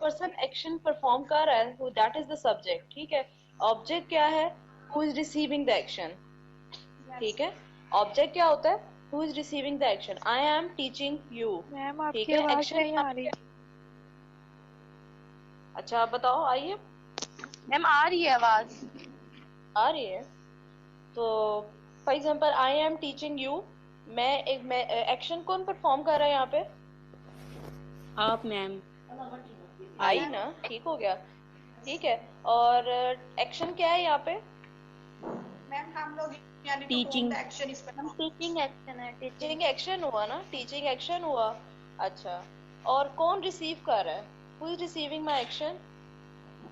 Person action perform कर रहा है दैट इज द सब्जेक्ट, ठीक है। ऑब्जेक्ट क्या है, who is receiving the action, ठीक है। ऑब्जेक्ट क्या होता है, who is receiving the action, I am teaching you, ma'am ठीक आपकी है। आवाज एक्शन नहीं यहाँ आ पे रही। क्या, अच्छा आप बताओ, आइए। मैम आ रही है आवाज। आ रही है, तो for example I am teaching you, मैं एक्शन कौन परफॉर्म कर रहा है यहाँ पे, आप मैम। आई आई। ना, ठीक हो गया, ठीक है। और एक्शन क्या है यहाँ पे, मैम हम लोग यानी परफॉर्म टीचिंग। द एक्शन इस पर। हम टीचिंग एक्शन है, टीचिंग। टीचिंग एक्शन हुआ ना, टीचिंग एक्शन हुआ। अच्छा, और कौन रिसीव कर रहा है, who is receiving my action,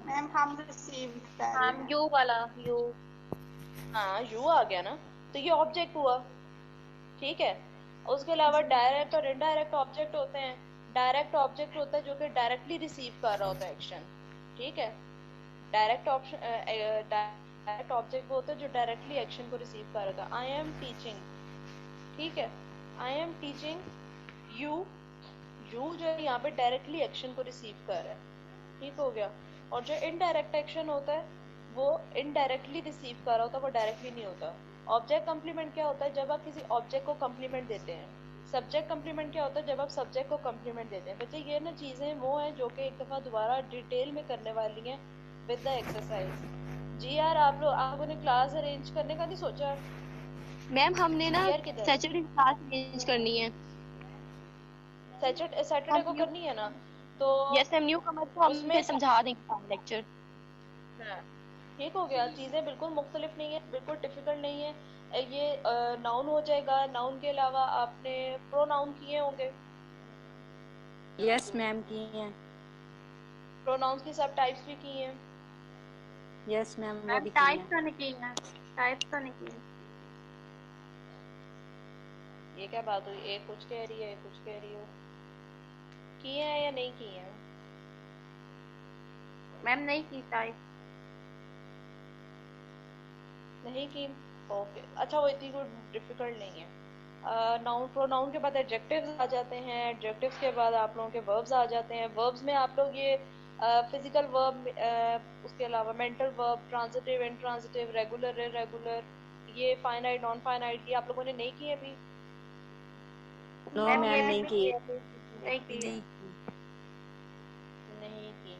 ma'am हम रिसीव कर रहे मैम हैं। यू वाला यू। हाँ यू आ गया ना, तो ये ऑब्जेक्ट हुआ, ठीक है। उसके अलावा डायरेक्ट और इनडायरेक्ट ऑब्जेक्ट होते हैं। डायरेक्ट ऑब्जेक्ट होता है जो कि डायरेक्टली रिसीव कर रहा होता है एक्शन, ठीक है। डायरेक्ट ऑप्शन, डायरेक्ट ऑब्जेक्ट वो होता है जो डायरेक्टली एक्शन को रिसीव कर रहा था, आई एम टीचिंग, ठीक है। I am teaching you, you जो है यहाँ पे डायरेक्टली एक्शन को रिसीव कर रहा है, ठीक हो गया। और जो इनडायरेक्ट एक्शन होता है वो इनडायरेक्टली रिसीव कर रहा होता है, वो डायरेक्टली नहीं होता। ऑब्जेक्ट कम्प्लीमेंट क्या होता है, जब आप किसी ऑब्जेक्ट को कम्प्लीमेंट देते हैं। सब्जेक्ट कम्प्लीमेंट क्या होता है, जब आप सब्जेक्ट को कम्प्लीमेंट देते हैं। बच्चे ये ना चीजें वो हैं जो कि एक दफा दोबारा डिटेल में करने वाली हैं विद द एक्सरसाइज। जी यार, आप लोगों ने क्लास अरेंज करने का नहीं सोचा, मैम हमने ना यार किधर, सैटरडे क्लास अरेंज करनी है। सैटरडे हम को न्यू करनी है ना, तो यस मैम, न्यू कमर को हम उसमें फिर समझा देंगे लेक्चर। हाँ, ठीक हो गया। चीजें बिल्कुल मुख्तलिफ नहीं है, बिल्कुल डिफिकल्ट नहीं है। ये नाउन हो जाएगा, नाउन के अलावा आपने प्रोनाउन किए होंगे, यस मैम की हैं। प्रोनाउंस की सब टाइप्स भी किए हैं। यस मैम वो मैम भी की टाइप हैं। तो नहीं की है, टाइप तो नहीं की है। ये क्या बात हुई, एक कुछ कह रही है एक कुछ कह रही हो, किए हैं या नहीं किए हैं, मैम नहीं की टाइप। नहीं की, ओके। अच्छा, वो इतनी कोई डिफिकल्ट नहीं है। नाउन प्रोनाउन के बाद एडजेक्टिव्स आ जाते हैं, एडजेक्टिव्स के बाद आप लोगों के वर्ब्स आ जाते हैं। वर्ब्स में आप लोग ये फिजिकल वर्ब, उसके अलावा mental verb, transitive, intransitive, regular, irregular, ये फाइनाइट, नॉन फाइनाइट, ये आप लोगों ने नहीं किए अभी, नो मैम ये मैम भी नहीं नहीं की। की है, नहीं की है। नहीं। नहीं की।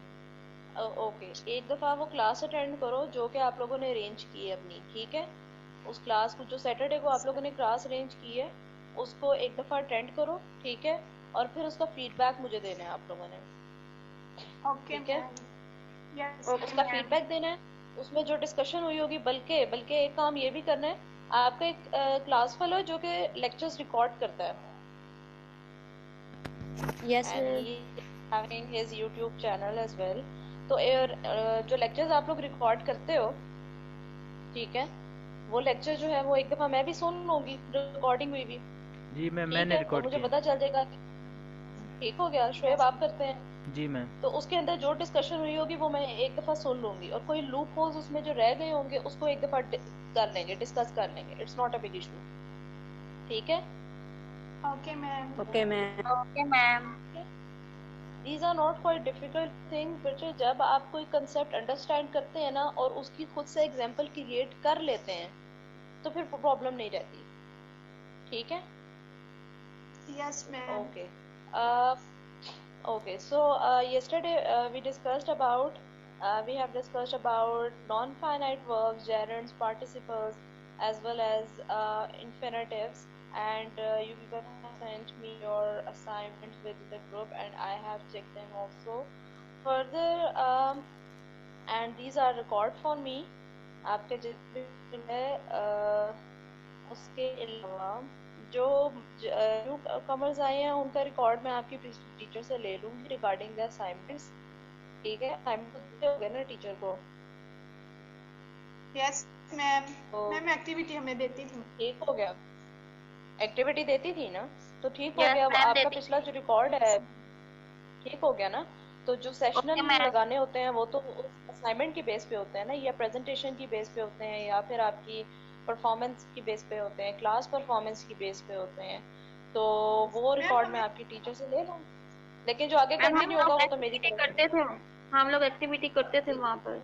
ओके, एक दफा वो क्लास अटेंड करो जो कि आप लोगों ने अरेंज की है अपनी, ठीक है। उस क्लास को जो सैटरडे को आप लोगों ने क्लास अरेंज की है, उसको एक दफा अटेंड करो, ठीक है। और फिर उसका फीडबैक मुझे देना है आप लोगों ने, ओके ठीक है। मैम। यस ओके उसका मैम। फीडबैक देना है, उसमें जो डिस्कशन हुई होगी। बल्कि बल्कि एक काम ये भी करना है, आपका एक क्लास फेलो है जो कि लेक्चर्स रिकॉर्ड करता है, yes and ma'am. He having his YouTube channel as well. तो जो लेक्चर्स आप लोग रिकॉर्ड करते हो, ठीक है, वो लेक्चर जो है वो एक दफा मैं भी सुन लूंगी, रिकॉर्डिंग हुई भी, जी मैम ठीक मैंने है। तो रिकॉर्ड मुझे किया। पता चल जाएगा कि ठीक हो गया। शोएब यस आप करते हैं, जी मैम। तो उसके अंदर जो डिस्कशन हुई होगी वो मैं एक दफा सुन लूंगी, और कोई लूप होल्स उसमें जो रह गए होंगे उसको एक दफा कर लेंगे, डिस्कस कर लेंगे। It's not a big issue, ठीक है। Okay ma'am. Okay ma'am. Okay ma'am. These are not quite difficult thing बच्चे। जब आप कोई कंसेप्ट अंडरस्टैंड करते हैं ना और उसकी खुद से एग्जांपल क्रिएट कर लेते हैं, तो फिर प्रॉब्लम नहीं रहती, ठीक है। Yes ma'am. Okay. Okay. So yesterday we have discussed about non-finite verbs, gerunds, participles, as well as infinitives. And you people have sent me your assignments with the group, and I have checked them also. Further, and these are record for me. आपके जितने है उसके अलावा जो new commerce आए हैं उनका record मैं आपकी टीचर से ले लूंगी रिगार्डिंग द असाइनमेंट्स, ठीक है। असाइनमेंट देते होगे ना टीचर को, यस मैम। तो मैम एक्टिविटी हमें देती थी। ठीक हो गया। एक्टिविटी देती थी ना, तो ठीक हो यस गया। वो मैम आपका देती। पिछला जो रिकॉर्ड है ठीक हो गया ना। तो जो सेशनल ओके मैम। लगाने होते हैं वो तो असाइनमेंट की बेस पे होते हैं ना, या प्रेजेंटेशन की बेस पे होते हैं, या फिर आपकी परफॉर्मेंस की बेस पे होते हैं, क्लास परफॉर्मेंस की बेस पे होते हैं। तो वो मैम रिकॉर्ड मैं हमें आपकी टीचर से ले लूँ। लेकिन जो आगे मैम हम कंटिन्यू होगा लोग वो तो मेरी एक्टिविटी तरफ से। करते थे, हम लोग एक्टिविटी करते थे वहाँ पर।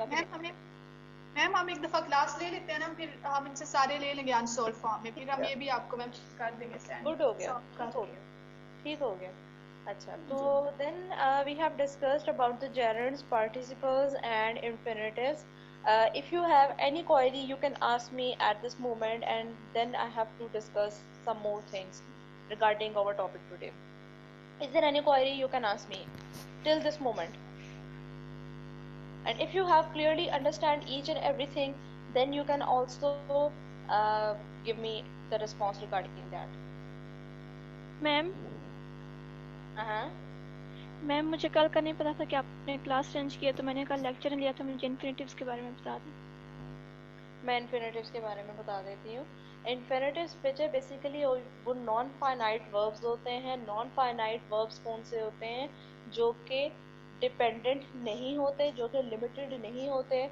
मैम हमें मैम हम एक दफा क्लास ले लेते हैं ना, फिर हम इनसे सारे ले लेंगे अनसॉल्व फॉर्म में, फिर हम ये भी आपको मैम कर देंगे सेंड। गुड हो गया, सॉल्व ठीक हो करके। गया, ठीक हो गया। अच्छा, तो जी। then we have discussed about the gerunds, participles and infinitives. If you have any query you can ask me at this moment, and then I have to discuss some more things regarding our topic today. Is there any query you can ask me till this moment? And if you have clearly understand each and everything, then you can also give me the response regarding that. Ma'am Uh-huh. Ma'am मुझे कल का नहीं पता था कि आपने class change किया, तो मैंने कल लेक्चर नहीं लिया था। मुझे इन्फिनेटिव्स के बारे में बता दें। मैं इन्फिनेटिव्स के बारे में बता देती हूँ। इन्फिनेटिव्स बच्चे बेसिकली वो नॉन फाइनाइट वर्ब्स होते हैं। नॉन फाइनाइट वर्ब्स कौन से होते हैं? जो कि डिपेंडेंट नहीं होते, जो कि लिमिटेड नहीं होते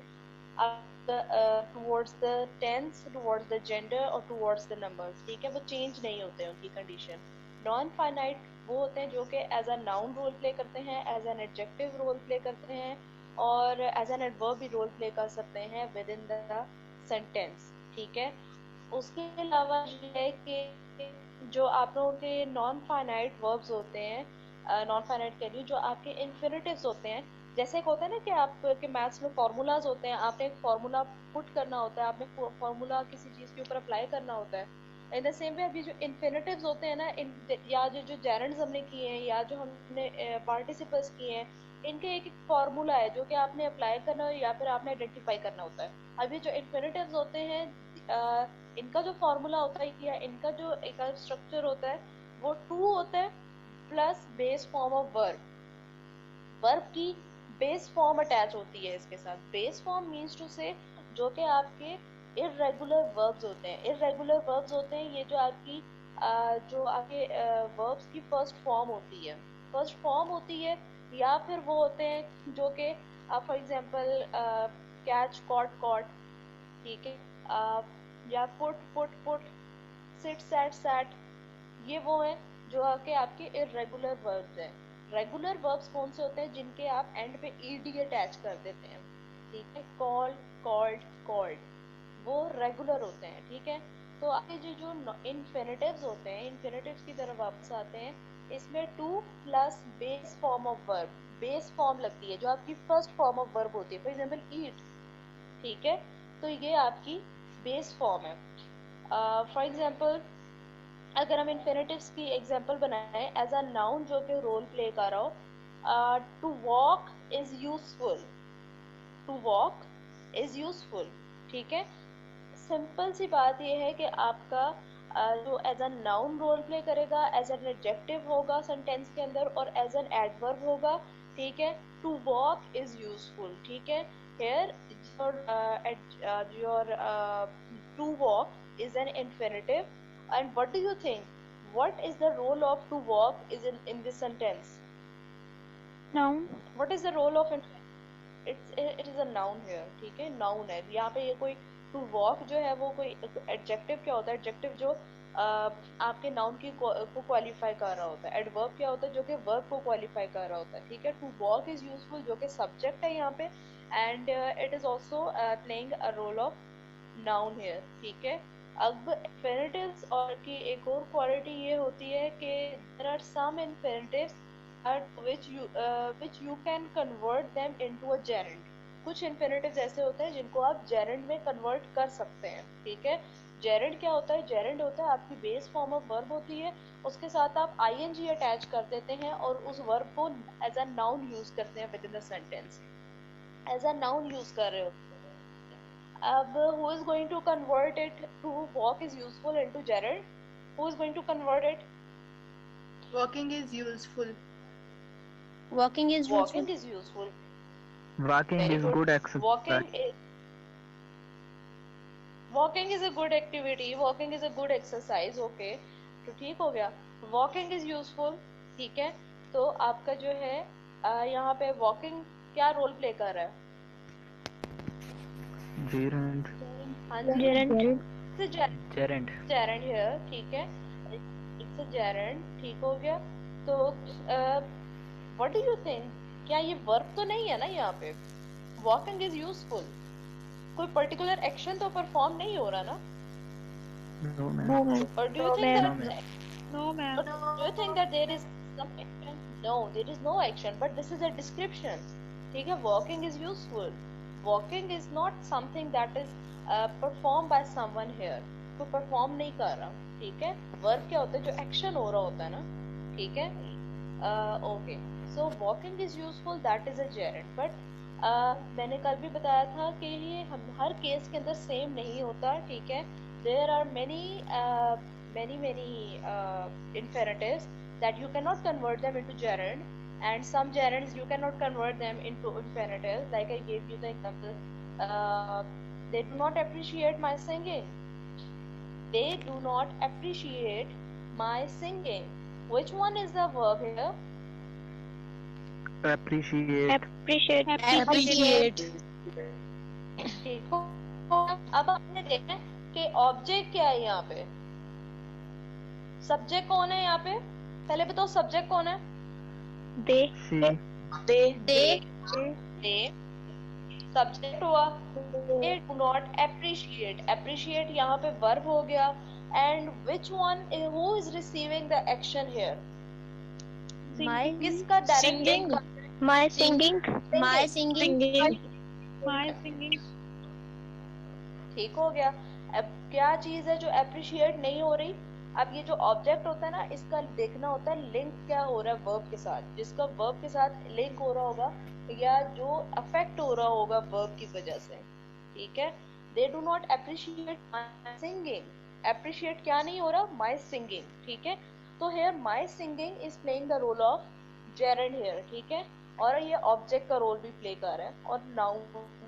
towards the tense, towards the gender और टुवर्ड्स द नंबर्स। ठीक है, वो चेंज नहीं होते उनकी कंडीशन। नॉन फाइनाइट वो होते हैं जो कि as a noun role play करते हैं, as an adjective role play करते हैं और एज एन एडवर्ब भी रोल प्ले कर सकते हैं विद इन द सेंटेंस। ठीक है, उसके अलावा ये है कि जो आप लोगों के नॉन फाइनाइट वर्ब्स होते हैं, नॉन फाइनाइट कह रही हूँ, जो आपके इन्फिनेटिव्स होते हैं, जैसे एक होता है ना कि आपके मैथ्स में फार्मूलाज होते हैं, आपने एक फार्मूला पुट करना होता है, आपने फार्मूला किसी चीज़ के ऊपर अप्लाई करना होता है। इन द सेम वे अभी जो इन्फिनेटिव्स होते हैं ना, या जो जेरंड्स हमने किए हैं या जो हमने पार्टिसिपल्स किए हैं, इनके एक एक फार्मूला है जो कि आपने अप्लाई करना है या फिर आपने आइडेंटिफाई करना होता है। अभी जो इन्फिनेटिव्स होते हैं इनका जो फार्मूला होता है या इनका जो एक स्ट्रक्चर होता है वो टू होता है plus base form of verb. Verb की बेस फॉर्म अटैच होती है इसके साथ। बेस फॉर्म मीन्स टू से जो कि आपके इर्रेगुलर वर्ब्स होते हैं। इर्रेगुलर वर्ब्स होते हैं ये जो आपकी जो आपके वर्ब्स की फर्स्ट फॉर्म होती है, फर्स्ट फॉर्म होती है, या फिर वो होते हैं जो कि for example catch, caught, caught. ठीक है, या पुट, सिट, सैट, ये वो हैं जो आपके इर्रेगुलर वर्ब्स हैं। रेगुलर वर्ब्स कौन से होते हैं? जिनके आप एंड पे ईडी अटैच कर देते हैं। ठीक है, कॉल, कॉल्ड, कॉल्ड, वो रेगुलर होते हैं। ठीक है, तो आपके जो इन्फिनेटिव्स होते हैं, इन्फिनेटिव्स की तरफ वापस आते हैं। इसमें two plus base form of verb, base form लगती है जो आपकी फर्स्ट फॉर्म ऑफ वर्ब होती है। फॉर एग्जाम्पल ईट, ठीक है, तो ये आपकी बेस फॉर्म है। फॉर एग्जाम्पल अगर हम इन्फिनेटिव्स की एग्जांपल बनाएं एज अ नाउन जो कि रोल प्ले कर रहा हो, to walk is useful, to walk is useful. ठीक है, सिंपल सी बात यह है कि आपका जो as a noun role play करेगा, एज एन एडजेक्टिव होगा सेंटेंस के अंदर और एज एन एडवर्ब होगा। ठीक है, टू वॉक इज यूजफुल। ठीक है, here your to walk is an infinitive. And what do you think? What is the role of to walk is in this sentence? Noun. What is the role of it is a noun here. ठीक है, noun है यहाँ पे। ये कोई to walk जो है वो कोई adjective क्या होता है? Adjective जो आपके noun की को qualify कर रहा होता है। Adverb क्या होता है? जो कि verb को qualify कर रहा होता है। ठीक है, to walk is useful जो कि subject है यहाँ पे, and it is also playing a role of noun here. ठीक है, अब इन्फिनेटिव्स और की एक और क्वालिटी ये होती है कि there are some infinitives which you can convert them into a gerund. कुछ इन्फिनेटिव्स ऐसे होते हैं जिनको आप जेरेंड में कन्वर्ट कर सकते हैं। ठीक है, जेरेंड क्या होता है? जेरेंड होता है आपकी बेस फॉर्म ऑफ वर्ब होती है, उसके साथ आप आईएनजी अटैच कर देते हैं और उस वर्ब को एज अ नाउन यूज करते हैं within the sentence, as a noun use कर रहे होते हैं। अब who is going to convert it to walk is useful into gerund? Who is going to convert it? Walking is useful. Walking is Walking useful. is useful. Walking Very is good. good exercise. Walking is a good activity. Walking is a good exercise. Okay, तो ठीक हो गया। Walking is useful. ठीक है, तो आपका जो है यहाँ पे walking क्या रोल प्ले कर रहा है? gerund, हाँ जी, जेरेंट। gerund, जेरेंट हियर, ठीक है, इट्स अ जेरेंट, ठीक हो गया। तो व्हाट डू यू थिंक, क्या ये वर्ब तो नहीं है ना यहाँ पे? वॉकिंग इज यूजफुल, कोई पर्टिकुलर एक्शन तो परफॉर्म नहीं हो रहा ना? no ma'am, no ma'am. और do you No, think ma'am. That no ma'am. do you think that there is some action? No, there is no action, but this is a description. ठीक है, walking is useful. Walking is not something that is performed by someone here. कोई perform नहीं कर रहा, ठीक है। Verb क्या होता है? जो action हो रहा होता है ना, ठीक है। Okay, so walking is useful, that is a gerund. But मैंने कल भी बताया था कि ये हम हर केस के अंदर सेम नहीं होता, ठीक है। There are many infinitives that you cannot convert them into gerund, and some gerunds you cannot convert them into infinitives. Like I gave you the example, they do not appreciate my singing. They do not appreciate my singing. Which one is the verb here? appreciate, Appreciate. ठीक हो, अब आपने देखा कि object क्या है यहाँ पे, सब्जेक्ट कौन है यहाँ पे? पहले बताओ सब्जेक्ट कौन है? दे। see, दे सब्जेक्ट हुआ। They do not appreciate, appreciate यहाँ पे वर्ब हो गया। And which one, who is receiving the action here? My किसका direct singing. link? My singing. My singing. My singing. ठीक हो गया। अब क्या चीज है जो अप्रिशिएट नहीं हो रही? अब ये जो ऑब्जेक्ट होता है ना, इसका देखना होता है लिंक क्या हो रहा है वर्ब के साथ। जिसका वर्ब के साथ लिंक हो रहा होगा या जो अफेक्ट हो रहा होगा वर्ब की वजह से, ठीक है। They do not appreciate my singing, appreciate क्या नहीं हो रहा? माई सिंगिंग, ठीक है। तो here my singing is playing the role of gerund here, ठीक है। और ये ऑब्जेक्ट का रोल भी प्ले कर रहा है। और नाउन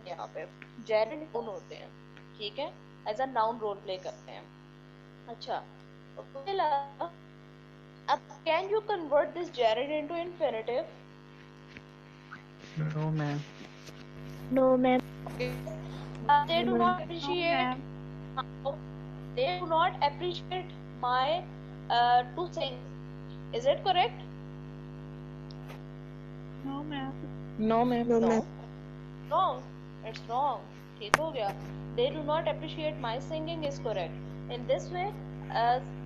यहाँ पे जेरेंड नाउन होते हैं, ठीक है, as a noun role play करते हैं। अच्छा, अब can you convert this gerund into infinitive? no ma'am, No, ma'am. They do not appreciate. They do not appreciate my to sing. Is it correct? No, ma'am. No, ma'am. No. Wrong. It's wrong. ठीक हो गया। They do not appreciate my singing is correct. In this way,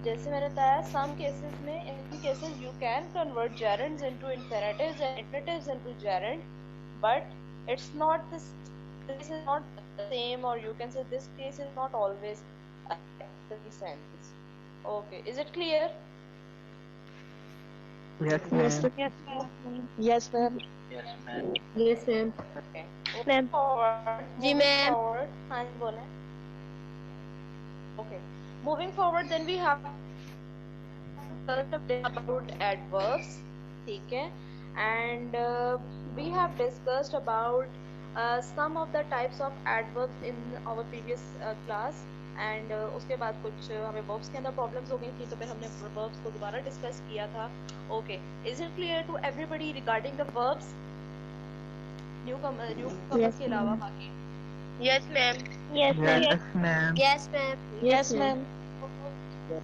जैसे मैंने बताया, some cases में, in cases you can convert gerunds into infinitives and infinitives into gerund, but it's not this. This is not the same, or you can say this case is not always the sense. Okay, is it clear? yes ma'am, Yes, ma'am. Yes, ma'am. Yes, ma'am. Okay. Ma'am. Forward. Ji, ma'am. Forward. हाँ जी बोले। Okay. Moving forward, then we have about adverbs, ठीक है, and we have discussed about some of the types of adverbs in our previous class, and उसके बाद कुछ हमें verbs के अंदर problems हो गई थी, तो फिर हमने verbs को दोबारा discuss किया था। Okay, is it clear to everybody regarding the verbs? newcomers के अलावा बाकी? Yes, ma'am. Yes, ma'am. yes ma'am, Yes, ma'am. Yes, ma'am.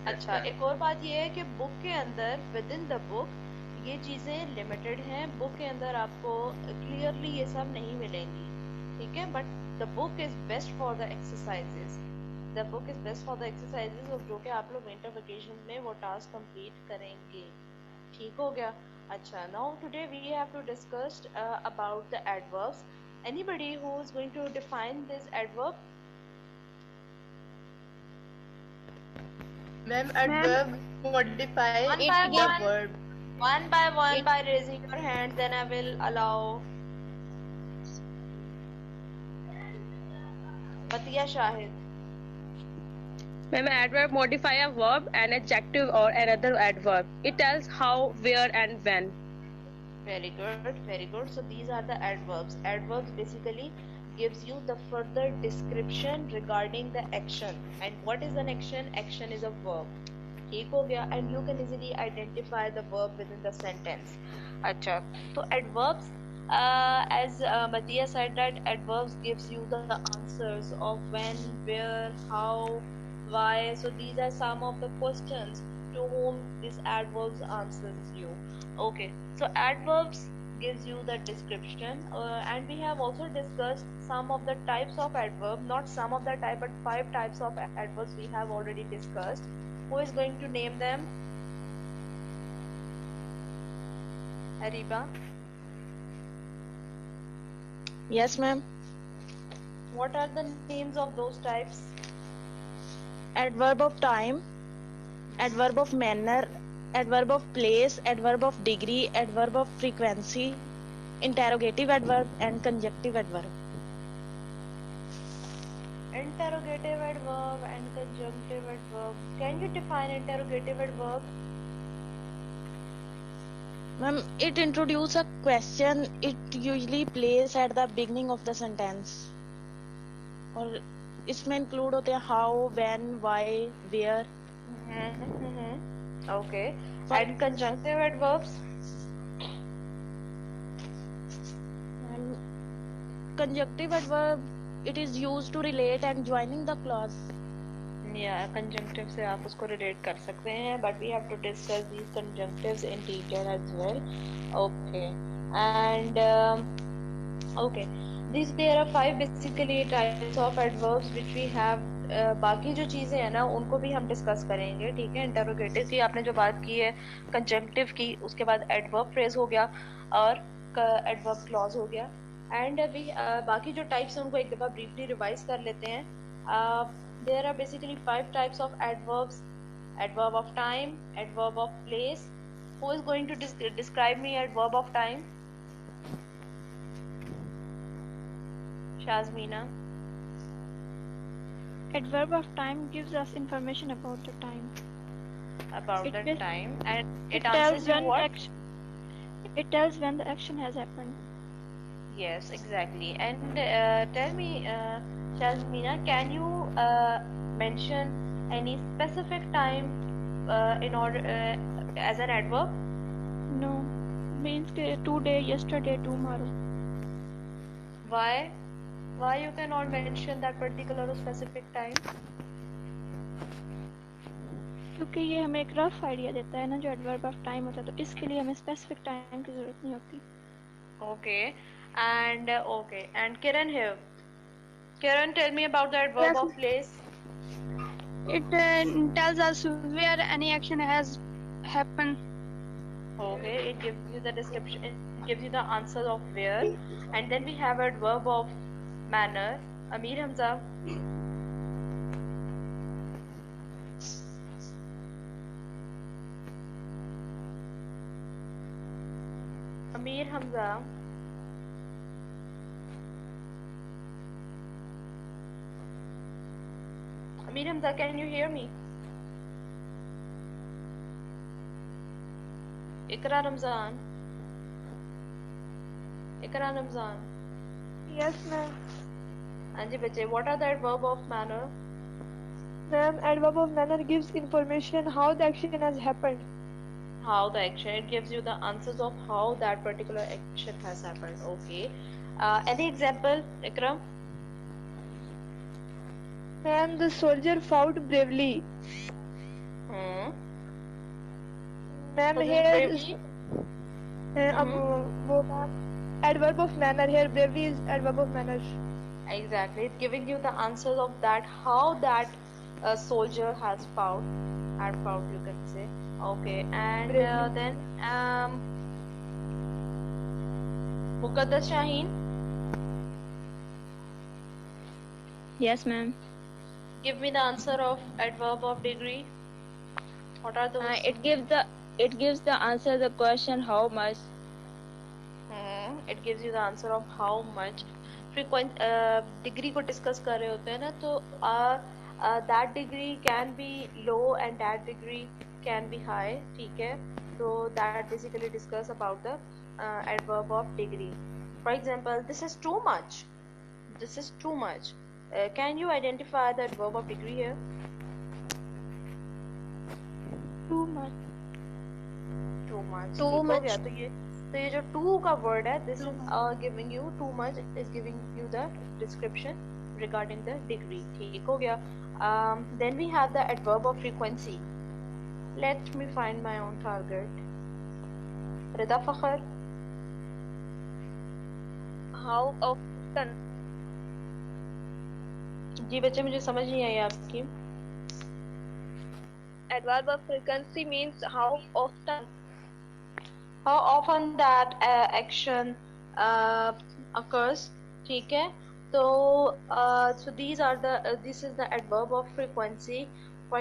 अच्छा, एक और बात ये है कि बुक के अंदर, विद इन द बुक, ये चीज़ें लिमिटेड हैं। बुक के अंदर आपको क्लियरली ये सब नहीं मिलेंगी, ठीक है। But the book is best for the exercises, the book is best for the exercises, और जो कि आप लोग विंटर वेकेशन में वो टास्क कंप्लीट करेंगे, ठीक हो गया। अच्छा, now today we have to discuss about the adverbs. Anybody who is going to define this adverb? Ma'am, adverb modify One it by to one. verb. One by one, by raising your hand, then I will allow. Batiya Shahid. Ma'am, adverb modify a verb, an adjective or another adverb. It tells how, where and when. Very good, very good. So these are the adverbs. Adverbs basically gives you the further description regarding the action. And what is an action? Action is a verb. ठीक हो गया, and you can easily identify the verb within the sentence. अच्छा, तो adverbs As Matia said that adverbs gives you the answers of when, where, how, why. So these are some of the questions to whom this adverbs answers you. Okay, so adverbs gives you the description, and we have also discussed some of the types of adverb, not some of the type, but 5 types of adverbs we have already discussed. Who is going to name them? Ariba? Yes, ma'am. What are the names of those types? Adverb of time, adverb of manner, adverb of place, adverb of degree, adverb of frequency, interrogative adverb, and conjunctive adverb. Interrogative adverb and conjunctive adverb. Can you define interrogative adverb? Ma'am, it introduces a question. It usually plays at the beginning of the sentence. और इसमें include होते हैं how, when, why, where. Okay. And conjunctive adverbs? And conjunctive adverb, it is used to relate and joining the clause. Yeah, conjunctive से आप उसको relate कर सकते हैं, but we have to discuss these conjunctives in detail as well. Okay. And okay, there are 5 basically types of adverbs which we have. बाकी जो चीजें हैं ना उनको भी हम डिस्कस करेंगे, ठीक है. इंटरोगेटिव की आपने जो बात की है, कंजंक्टिव की, उसके बाद एडवर्ब फ्रेज हो गया और एडवर्ब क्लॉज हो गया. एंड अभी बाकी जो टाइप्स हैं उनको एक दफा ब्रीफली रिवाइज कर लेते हैं. There are basically 5 types of adverbs: adverb of time, adverb of place. Who is going to describe me adverb of time? Shazmina. Adverb of time gives us information about the time. About It the will- time, and it tells answers you when what? it tells when the action has happened. Yes, exactly. And tell me, Shazmina, can you mention any specific time in order as an adverb? No, means today, yesterday, tomorrow. Why? Why you cannot mention that particular specific time? क्योंकि ये हमें एक rough idea देता है ना जो adverb of time होता है, तो इसके लिए हमें स्पेसिफिक टाइम की जरूरत नहीं होती. Okay. And Kiran here. Kiran, tell me about the adverb of place. It tells us where any action has happened. Okay, it gives you the description. It gives you the answer of where, and then we have adverb of manner. Amir Hamza. Amir Hamza. Amir Hamza, can you hear me? Ikra Ramzan. Ikra Ramzan. Yes, ma'am. Anji bache, what are the adverb of manner? Ma'am, adverb of manner gives information how the action has happened. How the action, it gives you the answers of how that particular action has happened. Okay. Any example, Ikram? Ma'am, the soldier fought bravely. Ma'am, Was it here bravely? वो ma'am, adverb of manner here. Bravely is adverb of manner. Exactly, it's giving you the answers of that, how that soldier has fought, you can say. Okay, and then Muqaddas Shaheen, Yes, ma'am. give me the answer of adverb of degree. What are those? It gives the answer the question how much. It gives you the answer of how much. Frequent degree को discuss कर रहे होते हैं ना, तो that degree can be low and that degree can be high, ठीक है. So that basically discuss about the adverb of degree. For example, this is too much. This is too much. Can you identify the adverb of degree here? Too much. Too much. Too ठीक हो much. गया, तो ये तो ये जो to का word है, this is giving you too much, is giving you the description regarding the degree. ठीक हो गया. Then we have the adverb of frequency. Let me find my own target. Rida Fakhar. How often? जी बच्चे, मुझे समझ नहीं आई आपकी. Adverb of frequency means how often. How often that action occurs. ठीक है. तो so these are the this is the adverb of frequency. For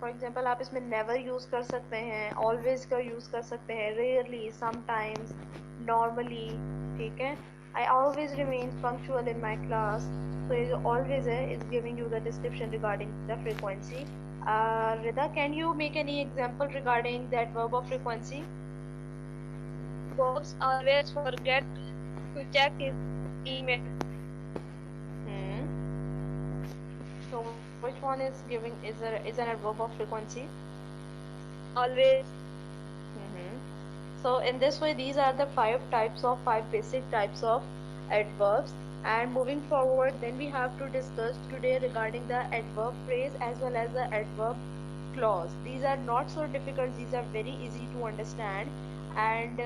example आप इसमें never यूज कर सकते हैं, always का यूज कर सकते हैं, rarely, sometimes, normally. ठीक है. I always remain punctual in my class. So ये जो always है is giving you the description regarding the frequency. Rida, can you make any example regarding the adverb of frequency? Bobs always forget to check his email. So which one is giving is an adverb of frequency? Always. So in this way, these are the five basic types of adverbs. And moving forward, then we have to discuss today regarding the adverb phrase as well as the adverb clause. These are not so difficult, these are very easy to understand. And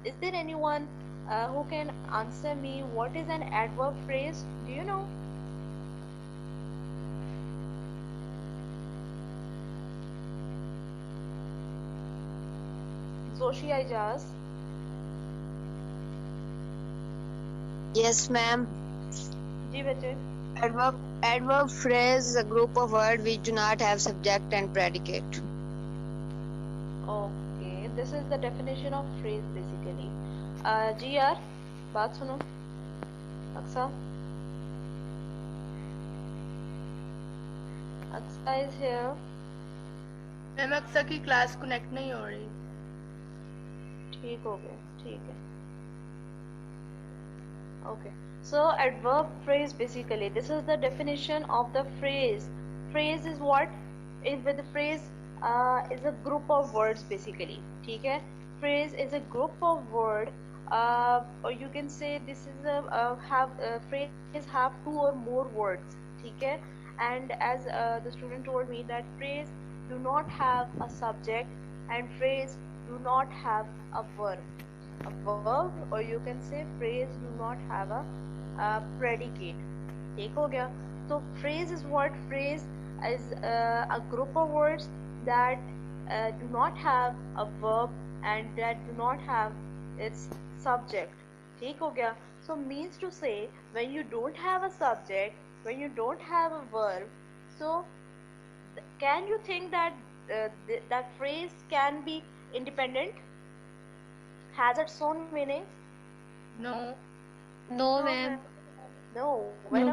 is there anyone who can answer me what is an adverb phrase? Do you know? Zoshi Ijaz. Yes, ma'am. जी बच्चे. Adverb phrase is a group of words which do not have subject and predicate. Okay, this is the definition of phrase basically. जी यार, बात सुनो. Aksa. Aksa is here. Ma'am अक्सर की class connect नहीं हो रही. ठीक हो गया. ठीक है. Okay, so adverb phrase basically, this is the definition of the phrase. Phrase is what? Is with the phrase is a group of words basically. ठीक है. Phrase is a group of word, or you can say this is phrase have two or more words. ठीक है. And as the student told me that phrase do not have a subject and phrase do not have a verb. A verb, or you can say phrase do not have a predicate. ठीक हो गया. So phrase is what? Phrase is a group of words that do not have a verb and that do not have its subject. ठीक हो गया. So means to say, when you don't have a subject, when you don't have a verb, so can you think that that phrase can be independent? Has its own meaning? No. No, ma'am. No. When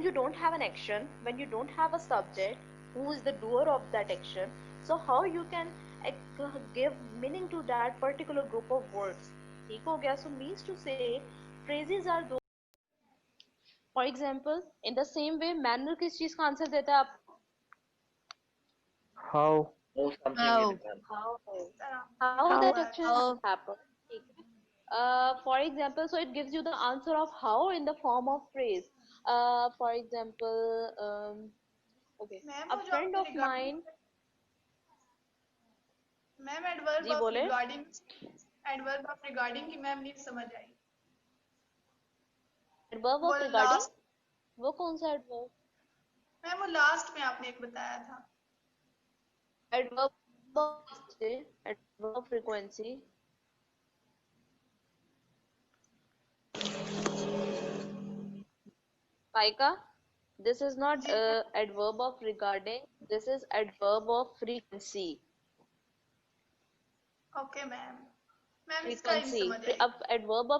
you don't have an action, when you don't have a subject, who is the doer of that action, so how you can give meaning to that particular group of words? ठीक हो गया. So means to say, phrases are those. For example, in the same way, manner किस चीज का answer देता है आप? How? How that action happens. For example, so it gives you the answer of how in the form of phrase. For example, okay, a friend of mine. Ma'am adverb जी of बोले. Regarding की ma'am नहीं समझ आई. Adverb of regarding, वो कौन सा adverb? Ma'am वो last में आपने एक बताया था. Adverb frequency. Paika, this is not adverb of regarding, this is adverb of frequency. Okay ma'am. Ma'am इसका ही नहीं समझ आई. अब adverb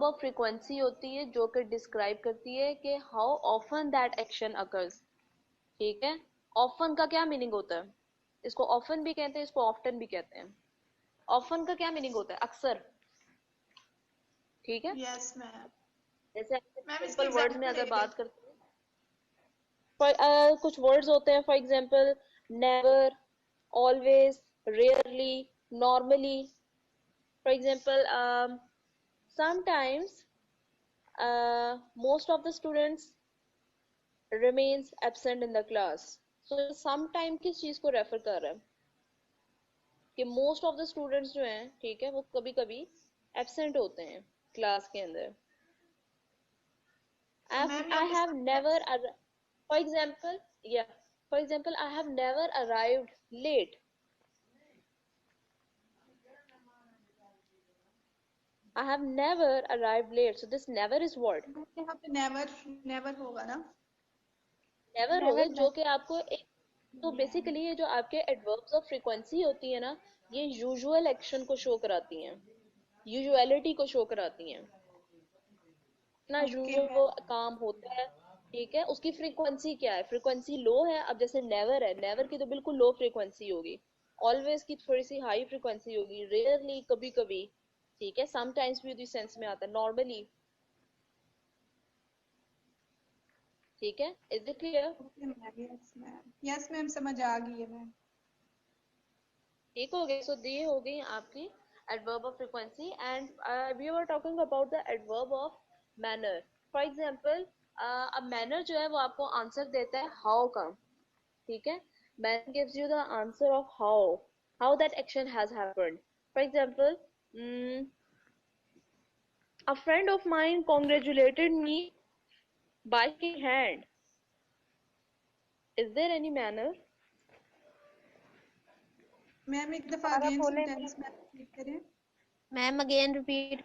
of frequency होती है जो कि describe करती है कि how often that action occurs. ठीक है. Often का क्या meaning होता है? इसको often भी कहते हैं, इसको often भी कहते हैं. Often का क्या meaning होता है? अक्सर. ठीक है. Yes ma'am. जैसे सिंपल वर्ड्स में अगर बात करते हैं, कुछ वर्ड्स होते हैं, for example never, always, rarely, normally. For example, sometimes most of the students remains absent in the class. So sometime किस चीज को रेफर कर रहा है कि most of the students जो हैं, ठीक है, वो कभी कभी absent होते हैं क्लास के अंदर. I have never, for example, yeah, for example, I have never arrived late. I have never arrived late. So this never is what? यहाँ पे never होगा ना? Never होगा, जो कि आपको एक, तो बेसिकली ये जो आपके एडवर्ब्स ऑफ फ्रीक्वेंसी होती है ना, ये यूजुअल एक्शन को शो कराती हैं, यूजुअलिटी को शो कराती हैं ना. यूजुअल वो काम होता है, ठीक है, उसकी फ्रीक्वेंसी क्या है? फ्रीक्वेंसी लो है. अब जैसे नेवर है, नेवर की तो बिल्कुल लो फ्रीक्वेंसी होगी. ऑलवेज की थोड़ी सी हाई फ्रीक्वेंसी होगी. रेयरली, कभी कभी, ठीक है. समटाइम्स भी उसी सेंस में आता है. नॉर्मली, ठीक है. Is it clear? Yes ma'am, समझ आ गई है मैम. ठीक हो गई. सो ये हो गई आपकी adverb of frequency. And we were talking about the adverb of manner. For example, अब मैनर जो है वो आपको आंसर देता है हाउ का, ठीक है. Manner gives you the answer of how that action has happened. For example, a friend of mine congratulated me by shaking hand. Is there any manner? Ma'am एक दफा अगेन सेंटेंस में repeat करें. Ma'am again repeat.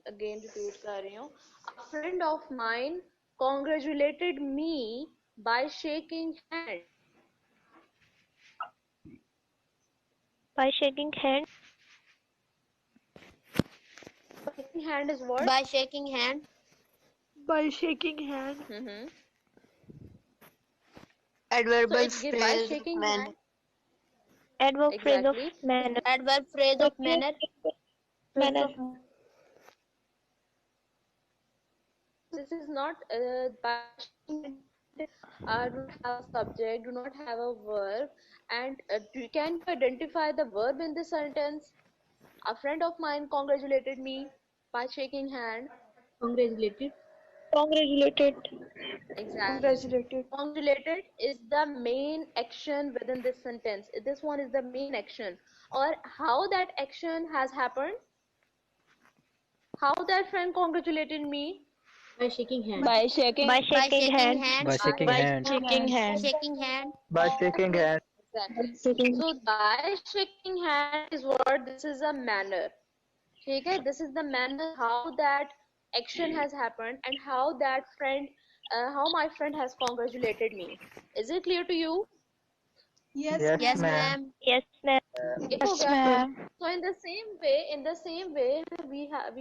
Again repeat कर रही हूँ. A friend of mine congratulated me by shaking hand. By shaking hand. Shaking hand is what? By shaking hand. By shaking hand. Adverbial So by phrase shaking manner. hand. Adverb phrase of Exactly. manner. Adverb phrase of manner. Manner. This is not by shaking hand, do not have a subject, do not have a verb, and can you identify the verb in this sentence? A friend of mine congratulated me by shaking hand. Congratulated. Exactly. Congratulated is the main action within this sentence. This one is the main action. Or how that action has happened? How that friend congratulated me? By shaking hand. By shaking By shaking hand. By shaking hand. shaking hand. Shaking hand. By shaking hand. Exactly. So by shaking hand is what? This is a manner. Okay, this is the manner how that action has happened and how that friend, how my friend has congratulated me. Is it clear to you? Yes, Yes, ma'am. ma'am. Yes, ma'am. Yes, ma'am. So in the same way, we have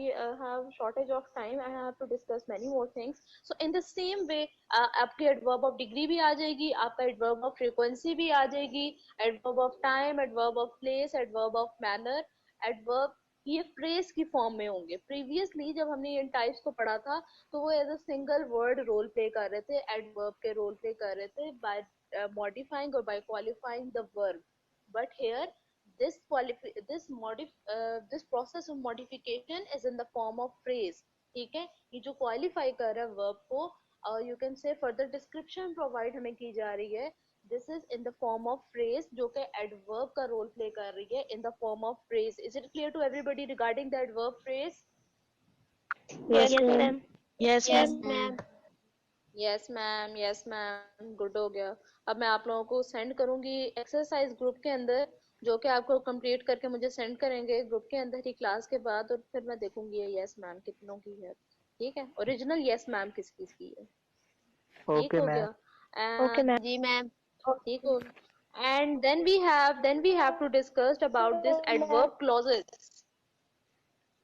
shortage of time. I have to discuss many more things. So in the same way, आपकी adverb of degree भी आ जाएगी, आपका adverb of frequency भी आ जाएगी, adverb of time, adverb of place, adverb of manner, adverb ये phrase की form में होंगे. Previously जब हमने इन types को पढ़ा था, तो वो as a single word role play कर रहे थे, adverb के role play कर रहे थे by modifying or by qualifying the verb. But here this process of modification is in the form of phrase. ठीक है, ये जो qualify कर रहा है verb को, you can say further description provide हमें की जा रही है. This is in the form of phrase जो कि adverb का role play कर रही है in the form of phrase. Is it clear to everybody regarding the adverb phrase? Yes, ma'am. Yes, Yes, ma'am. ma'am. Yes ma'am, yes ma'am, good हो गया. अब मैं आप लोगों को सेंड करूंगी एक्सरसाइज ग्रुप के अंदर, जो कि आपको कंप्लीट करके मुझे सेंड करेंगे ग्रुप के अंदर ही क्लास के बाद, और फिर मैं देखूंगी ये यस मैम कितनों की है. ठीक है, ओरिजिनल यस मैम किस किस की है. ठीक हो गया. Okay, ma'am. जी मैम. ठीक हो. And then we have to discuss about this adverb clauses.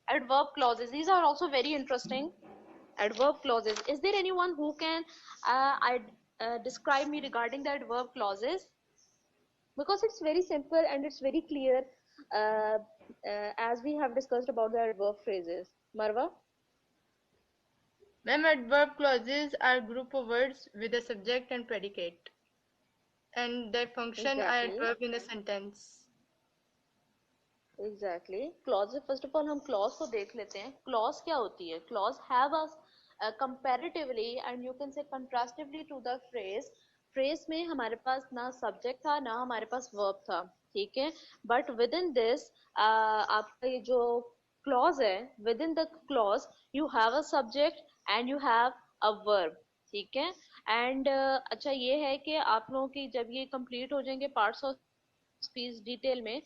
Adverb clauses, these are also very interesting. Adverb clauses, is there anyone who can describe me regarding the adverb clauses? Because it's very simple and it's very clear, as we have discussed about the adverb phrases. Marwa? Ma'am, adverb clauses are group of words with a subject and predicate, and their function are Exactly. adverb in a sentence. Exactly clause first of all हम clause को देख लेते हैं clause क्या होती है clause have a comparatively and you can say contrastively to the phrase phrase में हमारे पास ना सब्जेक्ट था ना हमारे पास वर्ब था ठीक है बट विद इन दिस आपका ये जो क्लॉज है with in the clause you have a subject and you have a verb ठीक है एंड अच्छा ये है कि आप लोगों की जब ये कंप्लीट हो जाएंगे पार्ट्स ऑफ स्पीच डिटेल में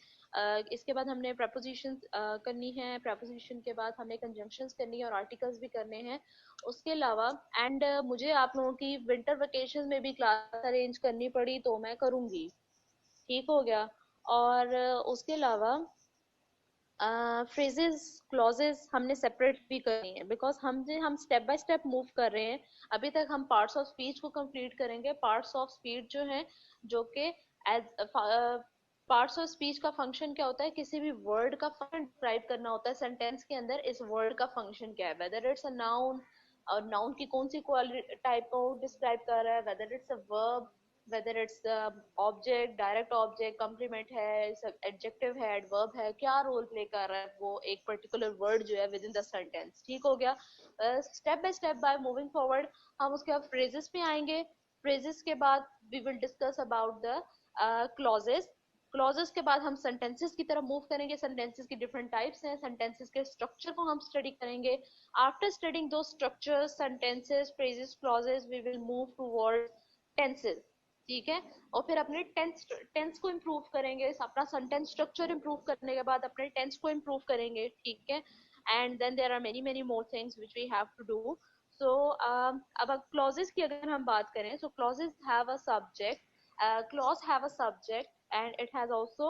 इसके बाद हमने प्रपोजिशन करनी है प्रपोजिशन के बाद हमें कंजंक्शंस करनी है और आर्टिकल्स भी करने हैं उसके अलावा एंड मुझे आप लोगों की विंटर वेकेशन में भी क्लास अरेंज करनी पड़ी तो मैं करूंगी ठीक हो गया और उसके अलावा फ्रेजेस क्लॉजेस हमने सेपरेट भी करनी है बिकॉज हम स्टेप बाय स्टेप मूव कर रहे हैं अभी तक हम पार्ट्स ऑफ स्पीच को कंप्लीट करेंगे पार्ट्स ऑफ स्पीच जो है जो कि एज पार्ट्स ऑफ स्पीच का फंक्शन क्या होता है किसी भी वर्ड का फंक्शन डिस्क्राइब करना होता है सेंटेंस के अंदर इस वर्ड का फंक्शन क्या है वेदर इट्स अ नाउन और नाउन की कौन सी टाइप को डिस्क्राइब कर रहा है whether it's a verb whether it's the object direct object complement है adjective है adverb है क्या रोल प्ले कर रहा है वो एक पर्टिकुलर वर्ड जो है विद इन द सेंटेंस ठीक हो गया स्टेप बाय मूविंग फॉरवर्ड हम उसके बाद फ्रेजेस पे आएंगे फ्रेजेस के बाद we will discuss about the clauses clauses के बाद हम सेंटेंसेस की तरफ मूव करेंगे सेंटेंसेस की डिफरेंट टाइप्स हैं सेंटेंसेस के स्ट्रक्चर को हम स्टडी करेंगे आफ्टर स्टडिंग दो structures sentences phrases clauses we will move toward tenses ठीक है और फिर अपने टेंस को इम्प्रूव करेंगे अपना सेंटेंस स्ट्रक्चर इम्प्रूव करने के बाद अपने टेंस को इम्प्रूव करेंगे ठीक है and then there are many more things which we have to do so अब क्लॉजेस की अगर हम बात करें so clauses have a subject clause have a subject and it has also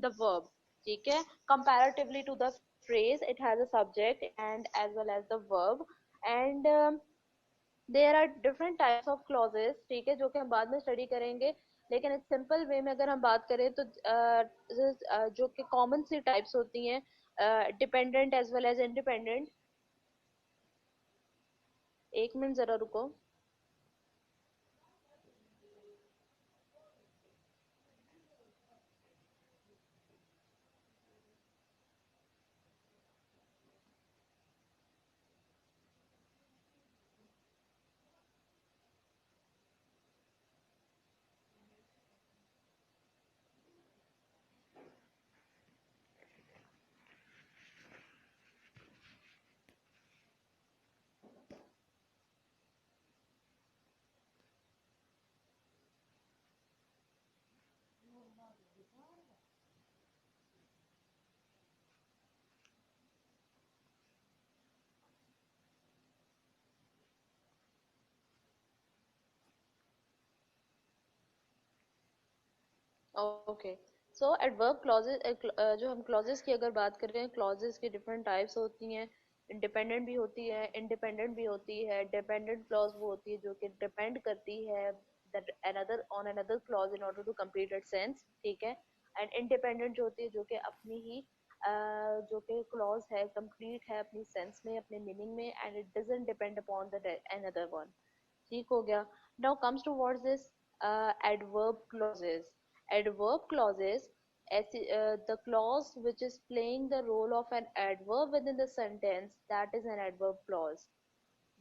the verb ठीक है comparatively to the phrase it has a subject and as well as the verb and there are different types of clauses ठीक है जो कि हम बाद में study करेंगे लेकिन एक सिंपल वे में अगर हम बात करें तो जो कि कॉमन सी टाइप्स होती हैं dependent as well as independent एक मिनट जरा रुको ओके सो एडवर्ब क्लॉजेस जो हम क्लॉजेस की अगर बात कर रहे हैं क्लॉजेस की डिफरेंट टाइप्स होती हैं इंडिपेंडेंट भी होती है इंडिपेंडेंट भी होती है डिपेंडेंट क्लॉज वो होती है जो कि डिपेंड करती है that another on another clause in order to complete its sense ठीक है एंड इंडिपेंडेंट जो होती है जो कि अपनी ही जो कि क्लॉज है कंप्लीट है अपनी सेंस में अपने मीनिंग में and it doesn't depend upon the another one ठीक हो गया now comes towards this adverb clauses adverb clauses the clause which is playing the role of an adverb within the sentence that is an adverb clause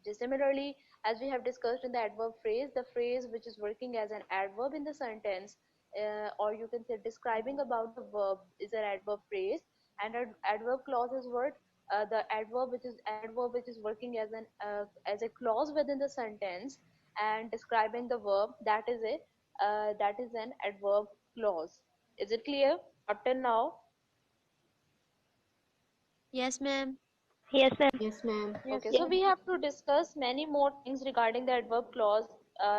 similarly as we have discussed in the adverb phrase the phrase which is working as an adverb in the sentence or you can say describing about the verb is an adverb phrase and an adverb clause is what the adverb which is working as a clause within the sentence and describing the verb that is an adverb clause is it clear up till now Yes, ma'am. Yes, ma'am. Yes, ma'am. Okay, so we have to discuss many more things regarding the adverb clause.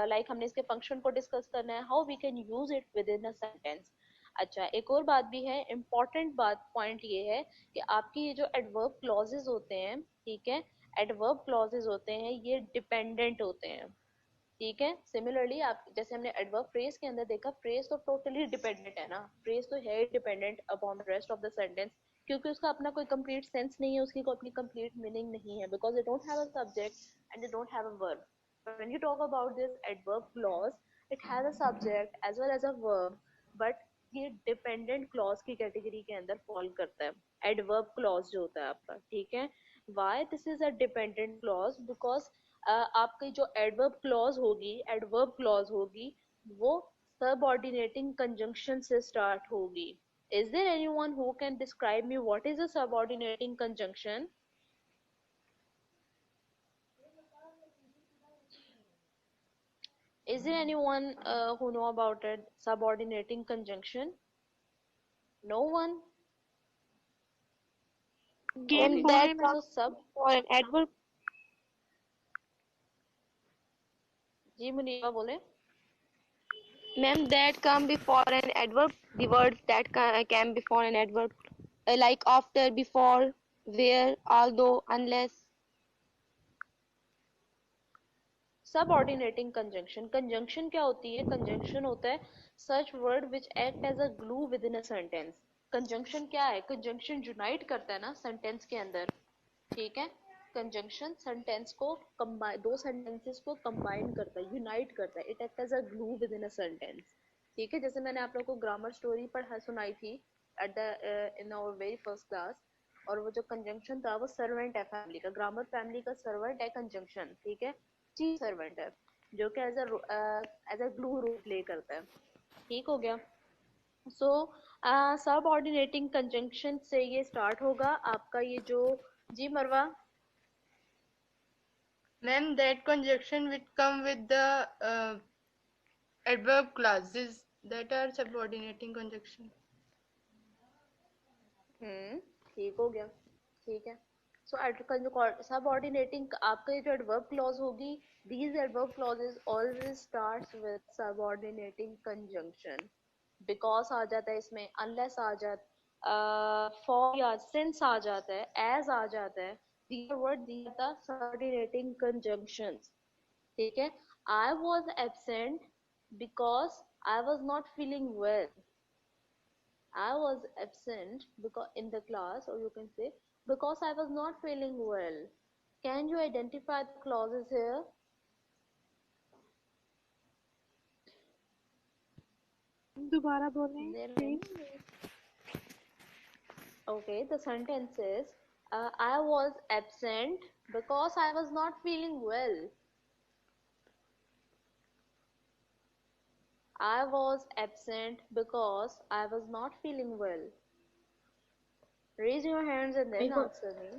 Like हमने इसके function को discuss करना है, how we can use it within a sentence. अच्छा, एक और बात भी है, important बात point ये है कि आपकी ये जो adverb clauses होते हैं, ठीक है, adverb clauses होते हैं, ये dependent होते हैं. ठीक है सिमिलरली आप जैसे हमने एडवर्ब फ्रेज के अंदर देखा फ्रेज तो टोटली डिपेंडेंट है ना फ्रेज तो है dependent upon the rest of the sentence क्योंकि उसका अपना कोई कंप्लीट सेंस नहीं है, उसकी कोई अपनी कंप्लीट मीनिंग नहीं है, because they don't have a subject and they don't have a verb. When you talk about this adverb clause, it has a subject as well as a verb, but ये dependent clause की category के अंदर fall करता है adverb clause जो होता है आपका. ठीक है, why this is a dependent clause? Because आपकी जो एडवर्ब क्लॉज होगी वो सबऑर्डिनेटिंग कंजंक्शन से स्टार्ट होगी. Is there anyone who can describe me what is a subordinating conjunction? Is there anyone who know about it? Subordinating conjunction? No one? Game Okay. that So sub. for an adverb. जी मुनीबा बोले. Ma'am, that come before an adverb. The words that can before an adverb, like after, before, where, although, unless. Subordinating conjunction. Conjunction क्या होती है? Conjunction होता है such word which act as a glue within a sentence. Conjunction क्या है? Conjunction unite करता है ना sentence के अंदर. ठीक है, कंजंक्शन सेंटेंस को कंबाइन, दो सेंटेंसेस को कंबाइन करता है, यूनाइट करता है. It act as a glue within a sentence. ठीक है, जैसे मैंने आप लोगों को ग्रामर स्टोरी पढ़ा सुनाई थी at the in our very first class, और वो जो कंजंक्शन था वो सर्वेंट है फैमिली का, ग्रामर फैमिली का सर्वेंट है कंजंक्शन. ठीक है, चीफ सर्वेंट है जो कि as a glue role play करता है. ठीक हो गया. सो सबऑर्डिनेटिंग कंजंक्शन से ये स्टार्ट होगा आपका ये जो. जी मरवा. Ma'am, that conjunction which come with the adverb clauses that are subordinating conjunction. ठीक हो गया. ठीक है. सो सबऑर्डिनेटिंग आपका ये जो एडवर्ब क्लॉज होगी, these adverb clauses always starts with subordinating conjunction. because आ जाता है इसमें, unless आ जाता, for या since आ जाता है, as आ जाता है. these are the subordinating conjunctions. ठीक है. I was absent because I was not feeling well. I was absent because in the class, or you can say because I was not feeling well. Can you identify the clauses here? दोबारा बोलें. Okay, the sentence is I was absent because I was not feeling well. I was absent because I was not feeling well. Raise your hands and then answer me.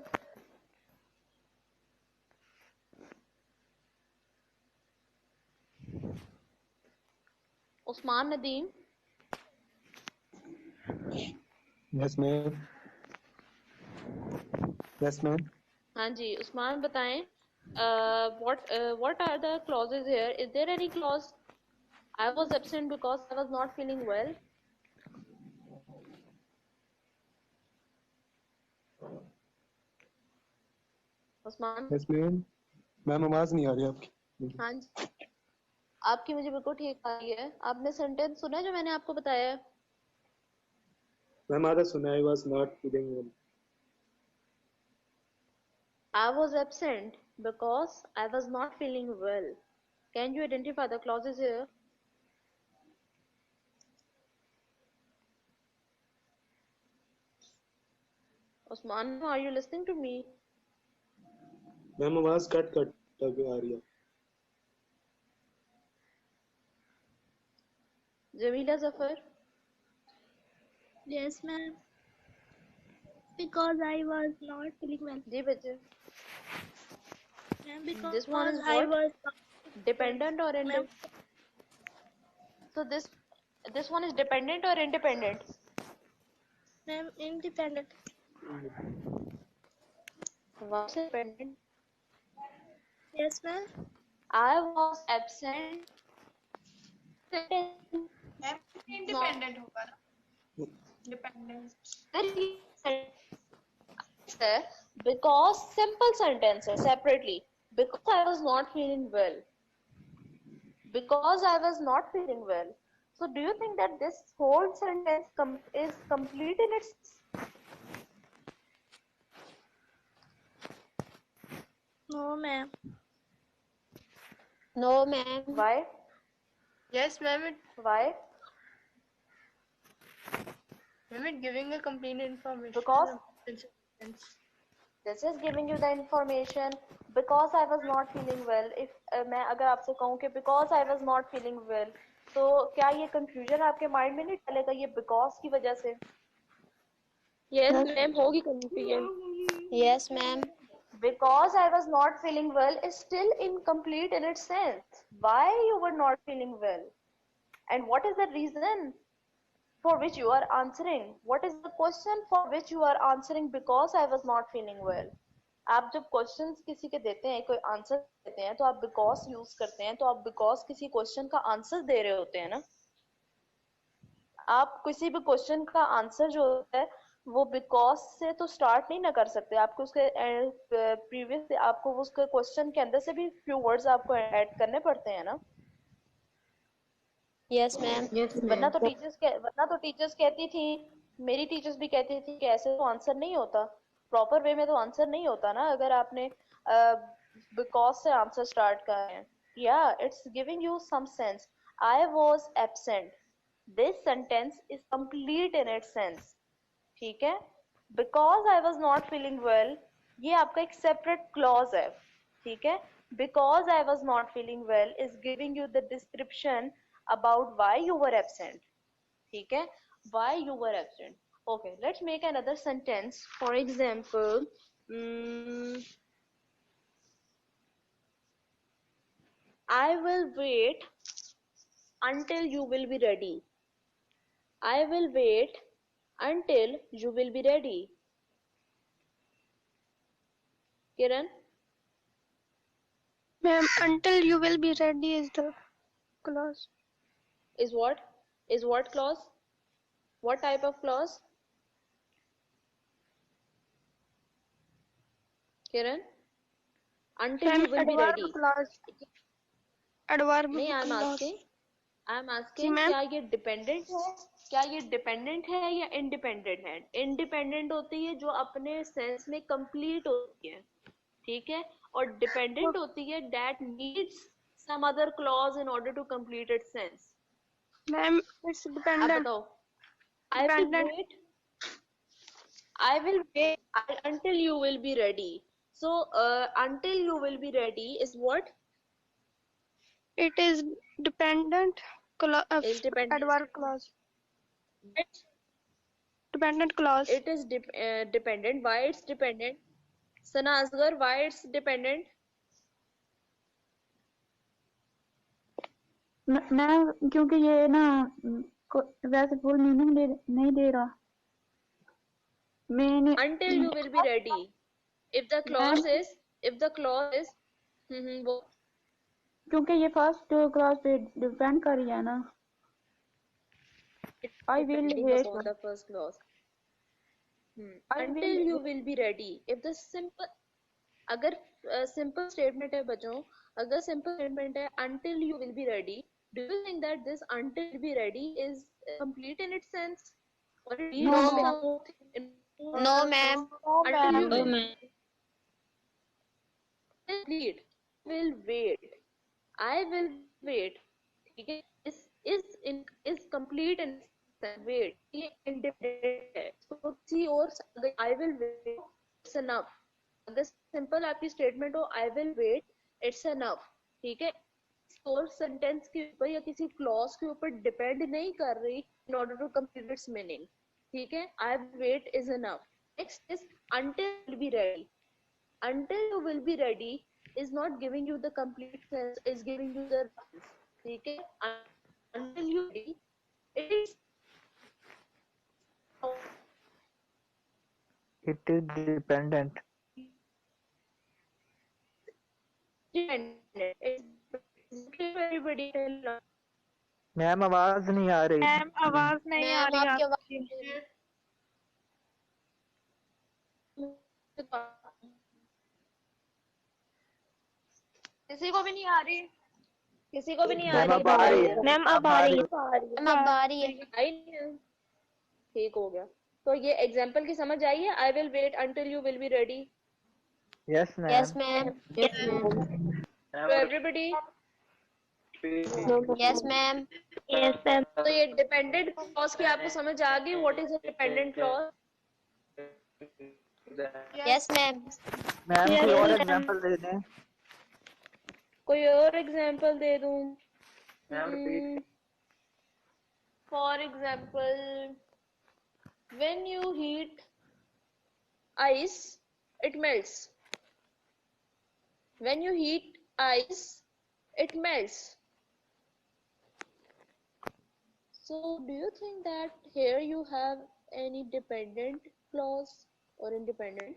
Usman Nadeem. Yes, ma'am. Yes, ma'am. हाँ जी, उस्मान बताएं. What are the clauses here? Is there any clause? I was absent because I was not feeling well. Usman. Yes, ma'am. Ma'am आवाज नहीं आ रही आपकी. हाँ जी, आपकी मुझे बिल्कुल ठीक आ रही है. आपने सेंटेंस सुना जो मैंने आपको बताया है? मैम आधा सुना. I was not feeling well. I was absent because I was not feeling well. Can you identify the clauses here? Osman, are you listening to me? Ma'am आवाज कट कट तक आ रही है. Jamila Zafar? Yes, ma'am. Because I was not feeling well. जी बच्चे. Ma'am, because This one is I what? was Dependent or independent? So this one is dependent or independent? ma'am independent. Was dependent? Yes, ma'am. I was absent. Ma'am, independent होगा ना? Dependent. Because simple sentences separately. Because I was not feeling well. Because I was not feeling well. So do you think that this whole sentence is complete in its? No, ma'am. No, ma'am. Why? Yes, ma'am. Why? Ma'am, it giving a complete information. Because of potential events. this is giving you the information. Because I was not feeling well. If मैं अगर आपसे कहूँ कि because I was not feeling well, तो क्या ये confusion आपके mind में नहीं चलेगा ये because की वजह से? Yes, ma'am. होगी confusion. Yes, ma'am. Because I was not feeling well is still incomplete in its sense. Why you were not feeling well? And what is the reason for which you are answering? What is the question for which you are answering because I was not feeling well? आप जब questions किसी के देते हैं कोई answer देते हैं तो आप बिकॉज यूज करते हैं तो आप बिकॉज किसी क्वेश्चन का आंसर दे रहे होते हैं ना आप किसी भी क्वेश्चन का आंसर जो होता है वो बिकॉज से तो स्टार्ट नहीं ना कर सकते आपको उसके प्रीवियस आपको उसके क्वेश्चन के अंदर से भी फ्यू वर्ड्स आपको ऐड करने पड़ते हैं ना Yes, ma'am. Yes, वरना तो टीचर्स कहती थी मेरी टीचर्स भी कहती थी कि ऐसे तो आंसर नहीं होता प्रॉपर वे में तो आंसर नहीं होता ना अगर आपने बिकॉज से आंसर स्टार्ट करा है या it's giving you some sense I was absent this sentence is complete in its sense ठीक है because I was not feeling well ये आपका एक सेपरेट क्लॉज है ठीक है because I was not feeling well is giving you the description about why you were absent ठीक है why you were absent okay let's make another sentence for example I will wait until you will be ready I will wait until you will be ready. Kiran? Ma'am, until you will be ready is the clause. Is what? Is what clause? What type of clause? Kiran? Until Ma'am, you will be ready. clause. Adverb नहीं, clause. I'm asking क्या ये dependent है? क्या ये dependent है या independent है independent होती है जो अपने सेंस में कंप्लीट होती है ठीक है और डिपेंडेंट होती है that needs some other clause in order to complete its sense ma'am it's dependent आप बताओ I will wait until you will be ready so until you will be ready is what it is dependent is dependent adverb clause dependent clause it is dependent why it's dependent Sana Asghar why it's dependent मैं क्योंकि ये ना वैसे full meaning नहीं दे रहा मैंने until you will be ready if the clause is वो क्योंकि ये फर्स्ट क्लास पे डिपेंड कर रही है ना I will wait on the first clause until you will be ready if the simple अगर simple statement है बच्चों अगर simple statement है until you will be ready do you think that this until be ready is complete in its sense or it No, ma'am. until you will complete will wait I will wait ठीक है is complete in wait ये independent है तो किसी और I will wait it's enough अगर simple आपकी statement हो I will wait it's enough ठीक है और सेंटेंस के ऊपर या किसी क्लॉज के ऊपर डिपेंड नहीं कर रही in order to complete its meaning ठीक है I will wait is enough next is until you will be ready until you will be ready is not giving you the complete sense is giving you the ठीक है until you ready it is dependent everybody ma'am आवाज नहीं आ रही ma'am आवाज नहीं आ रही आपकी किसी को भी नहीं आ रही किसी को भी नहीं आ रही मैम अब आ रही है ठीक हो गया तो ये एग्जाम्पल की समझ आई है I will wait until you will be ready Yes, Yes, ma'am. ma'am. Yes, ma'am. तो everybody, Yes, ma'am. Yes, ma'am. तो ये डिपेंडेंट क्लॉज की आपको समझ आ गई? What is a dependent clause? Yes, ma'am. Ma'am Yes, कोई और ma'am. एग्जांपल दे दें। कोई और एग्जांपल दे दूं? For example, when you heat ice, it melts. When you heat ice, it melts. So do you think that here you have any dependent clause or independent?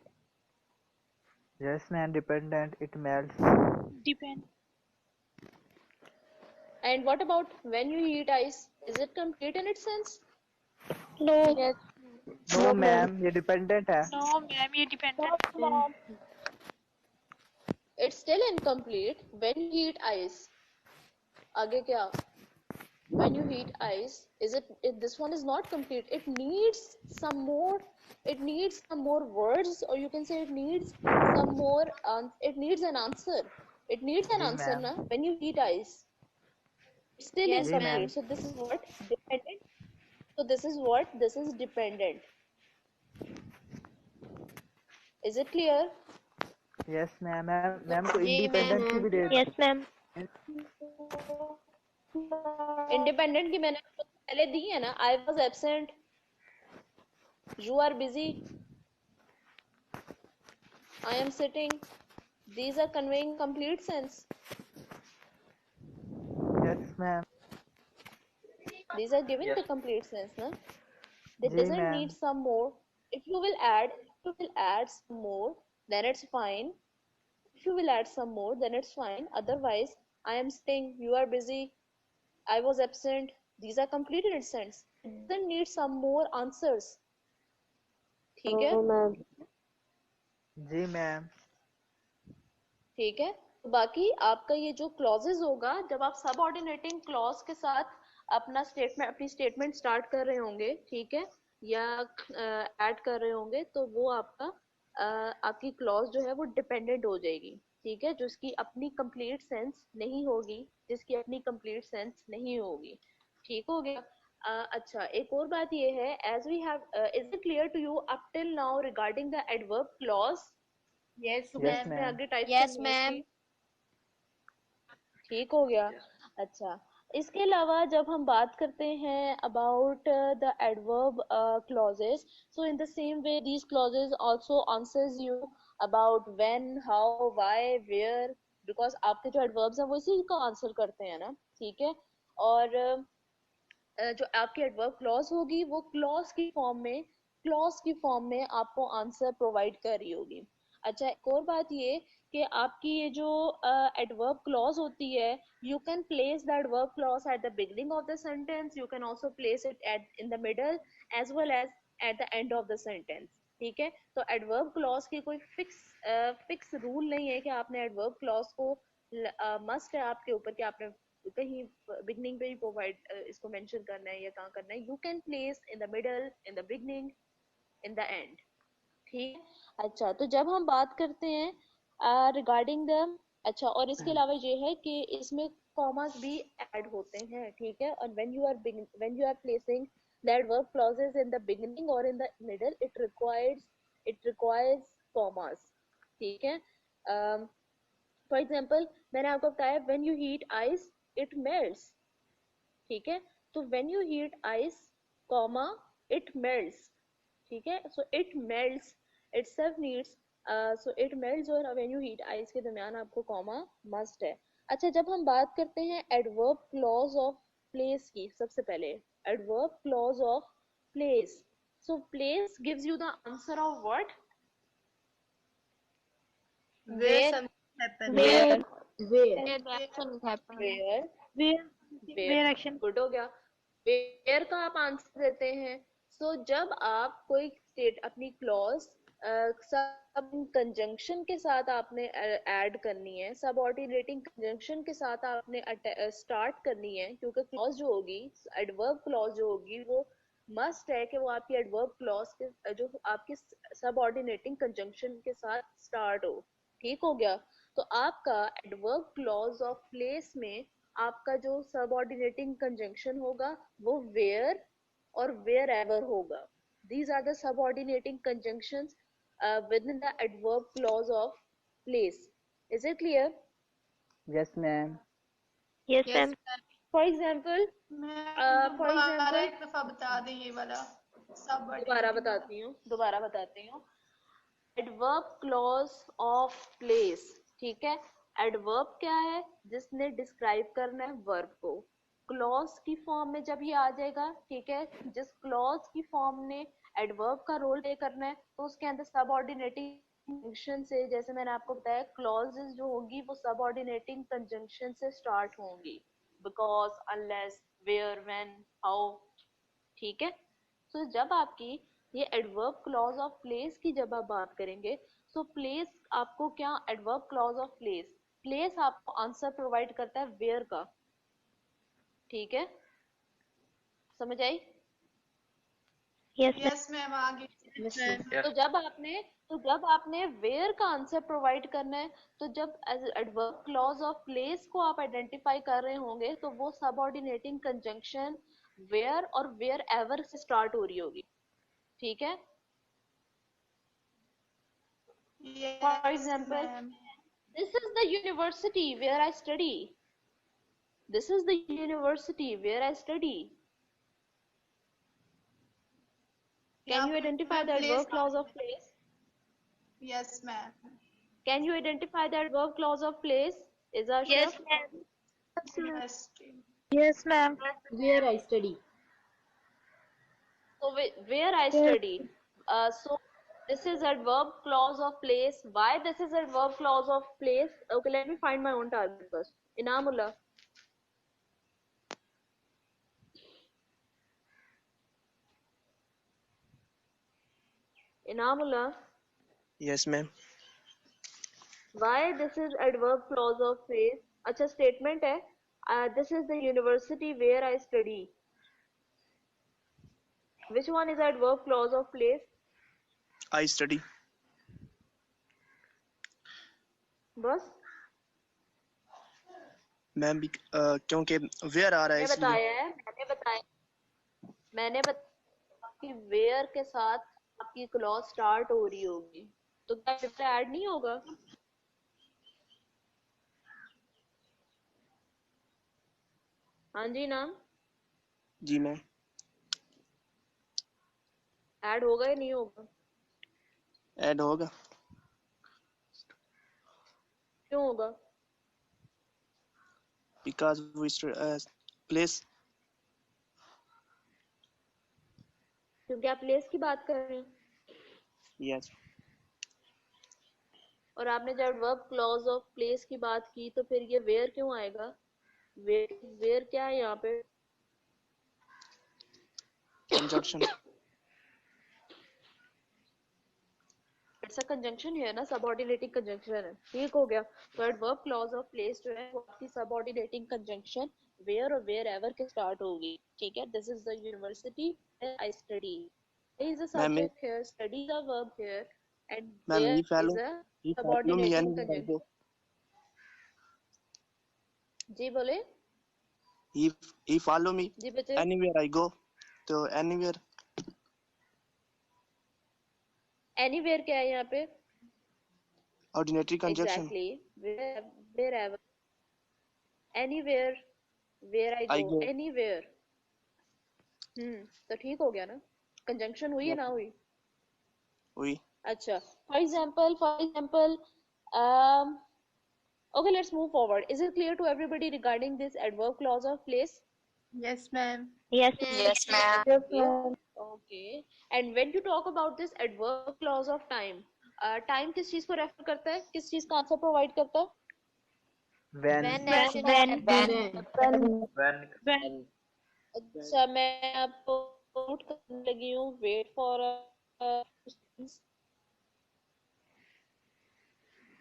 Yes, ma'am. Dependent. It melts. Depend. And what about when you heat ice? Is it complete in its sense? No. Yes. No, ma'am. ये dependent है। No, ma'am, ये dependent. It's still incomplete when you heat ice. आगे क्या? When you heat ice, this one is not complete. It needs some more. It needs some more words, or you can say it needs some more. It needs an answer. It needs an जी answer, ma'am. na? When you heat ice, it's still Yes, जी incomplete. Ma'am. So this is what dependent. So this is what this is dependent. Is it clear? Yes, ma'am. Ma'am को जी independent की ma'am. भी दे Yes, ma'am. Independent की मैंने आपको पहले दी है ना? I was absent. You are busy. I am sitting. These are conveying complete sense. Yes, ma'am. These are giving the complete sense, na? They जी doesn't ma'am. need some more. If you will add some more, then it's fine. If you will add some more, then it's fine. Otherwise, I am sitting. You are busy. I was absent. These are complete in its sense. It doesn't need some more answers. ठीक है? No, ma'am. जी ma'am. ठीक है, तो बाकी आपका ये जो clauses होगा, जब आप सबऑर्डिनेटिंग क्लॉज के साथ अपनी स्टेटमेंट स्टार्ट कर रहे होंगे, ठीक है, या ऐड कर रहे होंगे, तो वो आपकी क्लॉज जो है वो डिपेंडेंट हो जाएगी, ठीक है, जिसकी अपनी कंप्लीट सेंस नहीं होगी, ठीक हो गया। अच्छा, एक और बात ये है, as we have, is it clear to you up till now regarding the adverb clause? Yes, तो Yes, मैं इसमें ma'am. आगे टाइप Yes, करनी है ma'am. इसकी, ठीक हो गया। अच्छा, इसके अलावा जब हम बात करते हैं about the adverb clauses, so in the same way these clauses also answers you about when, how, why, where, because आपके जो एडवर्ब्स हैं वो इसी का आंसर करते हैं ना, ठीक है। और जो आपकी एडवर्ब क्लॉज होगी वो क्लॉज की फॉर्म में आपको आंसर प्रोवाइड कर रही होगी। अच्छा, एक और बात ये कि आपकी ये जो एडवर्ब क्लॉज होती है, you can place the adverb clause at the beginning of the sentence, you can also place it at in the middle as well as at the end of the sentence, ठीक है। तो adverb clause की कोई fix rule नहीं है कि आपने adverb clause को मस्ट है आपके ऊपर कि आपने कहीं बिगनिंग पे ही प्रोवाइड इसको मेंशन करना है या कहाँ करना है। You can place in the middle, in the beginning, in the end, ठीक है। अच्छा, तो जब हम बात करते हैं रिगार्डिंग द, अच्छा, और इसके अलावा ये है कि इसमें कॉमास भी ऐड होते हैं, ठीक है। और when you are placing the adverb clauses in the beginning और in the middle, it requires commas, ठीक है। फॉर एग्जाम्पल, मैंने आपको बताया when you heat ice it melts, ठीक है। तो when you heat ice comma it melts, ठीक है। So it melts itself needs so it melts और when you heat ice के दरमियान आपको कॉमा मस्ट है। अच्छा, जब हम बात करते हैं एडवर्ब क्लॉज ऑफ प्लेस की, सबसे पहले adverb clause of place, so place gives you the answer of what? Where something happens. Where action is happening. Where action, good हो गया। वेयर का आप आंसर देते हैं। सो जब आप कोई स्टेट अपनी क्लॉज सब कंजंक्शन के साथ आपने ऐड करनी है, सबऑर्डिनेटिंग कंजंक्शन के साथ आपने स्टार्ट करनी है, क्योंकि क्लॉज जो होगी, एडवर्ब क्लॉज जो होगी, वो मस्ट है कि वो आपकी एडवर्ब क्लॉज के जो आपके सबऑर्डिनेटिंग कंजंक्शन के साथ स्टार्ट हो, ठीक हो गया। तो आपका एडवर्ब क्लॉज ऑफ प्लेस में आपका जो सबऑर्डिनेटिंग कंजंक्शन होगा वो वेयर और वेयर एवर होगा। These are the subordinating conjunctions within the adverb clause of place. Is it clear? Yes, ma'am. Yes, Yes, ma'am. ma'am. For example, ma'am for दोबारा example, एक दफा बता दें ये वाला सब दोबारा बताती हूँ। एडवर्ब क्लॉज ऑफ प्लेस, ठीक है। एडवर्ब क्या है? जिसने डिस्क्राइब करना है वर्ब को। क्लॉज की फॉर्म में जब ये आ जाएगा, ठीक है, जिस क्लॉज की फॉर्म ने एडवर्ब का रोल प्ले करना है, तो उसके अंदर सबऑर्डिनेटिंग कंजंक्शन से, जैसे मैंने आपको बताया, क्लॉजेस जो होंगी वो सबऑर्डिनेटिंग कंजंक्शन से स्टार्ट होंगी। Because, unless, where, when, how, ठीक है। तो जब आपकी ये एडवर्ब क्लॉज ऑफ प्लेस की जब आप बात करेंगे, सो प्लेस आपको क्या, adverb clause of place, place आपको आंसर प्रोवाइड करता है वेयर का, ठीक है, समझ आई? Yes, ma'am. यस मैम आगे तो जब आपने वेयर का आंसर प्रोवाइड करना है, तो जब एडवर्ब क्लॉज ऑफ प्लेस को आप आइडेंटिफाई कर रहे होंगे, तो वो सबऑर्डिनेटिंग कंजंक्शन वेयर और वेयर एवर से स्टार्ट हो रही होगी, ठीक है। For example, this is the university where I study. This is the university where I study. Can you identify the adverb clause of place? Yes, ma'am. Can you identify the adverb clause of place? Is that Yes, sure? ma'am. Yes. Yes, ma'am. Where I study. So where I study. So this is adverb clause of place. Why this is adverb clause of place? Okay, let me find my own target first. Inamullah. Inamullah. Yes, ma'am. Why this is adverb clause of place? अच्छा statement है. This is the university where I study. Which one is adverb clause of place? I study. बस ma'am क्योंकि where आ रहा है इसलिए। मैंने बताया कि वेयर के साथ आपकी क्लॉज स्टार्ट हो रही होगी, तो क्या इससे ऐड नहीं होगा? हाँ जी नाम जी मैम। ऐड होगा या नहीं होगा? ऐड होगा। क्यों होगा? Because we place. क्योंकि आप प्लेस की बात कर रहे हैं। Yes. और आपने जब वर्ब क्लॉज ऑफ प्लेस की बात की, तो फिर ये वेयर क्यों आएगा? वेयर क्या है यहाँ पे? Conjunction. इट्स अ कंजंक्शन है ना, सबऑर्डिनेटिंग कंजंक्शन है, ठीक हो गया। तो एडवर्ब क्लॉज ऑफ प्लेस जो है वो आपकी सबऑर्डिनेटिंग कंजंक्शन वेयर और वेयर एवर के स्टार्ट होगी, ठीक है। This is the university where I study. There is a subject here, study is a verb here, and there is a subordinating conjunction. जी बोले। He follow me. जी बच्चे। Anywhere I go, तो anywhere. Anywhere क्या है यहाँ पे? Ordinary conjunction. Exactly. Wherever. Anywhere. Where I go. Anywhere. तो ठीक हो गया ना? कंजंक्शन हुई है ना हुई? हुई। अच्छा। For example, okay, let's move forward. Is it clear to everybody regarding this adverb clause of place? Yes, ma'am. Yes, yes, ma'am. Yes, ma'am. Okay. And when you talk about this adverb clause of time, time किस चीज को refer करता है? किस चीज का answer provide करता है? When. अच्छा, मैं आपको नोट करने लगी हूँ. Wait for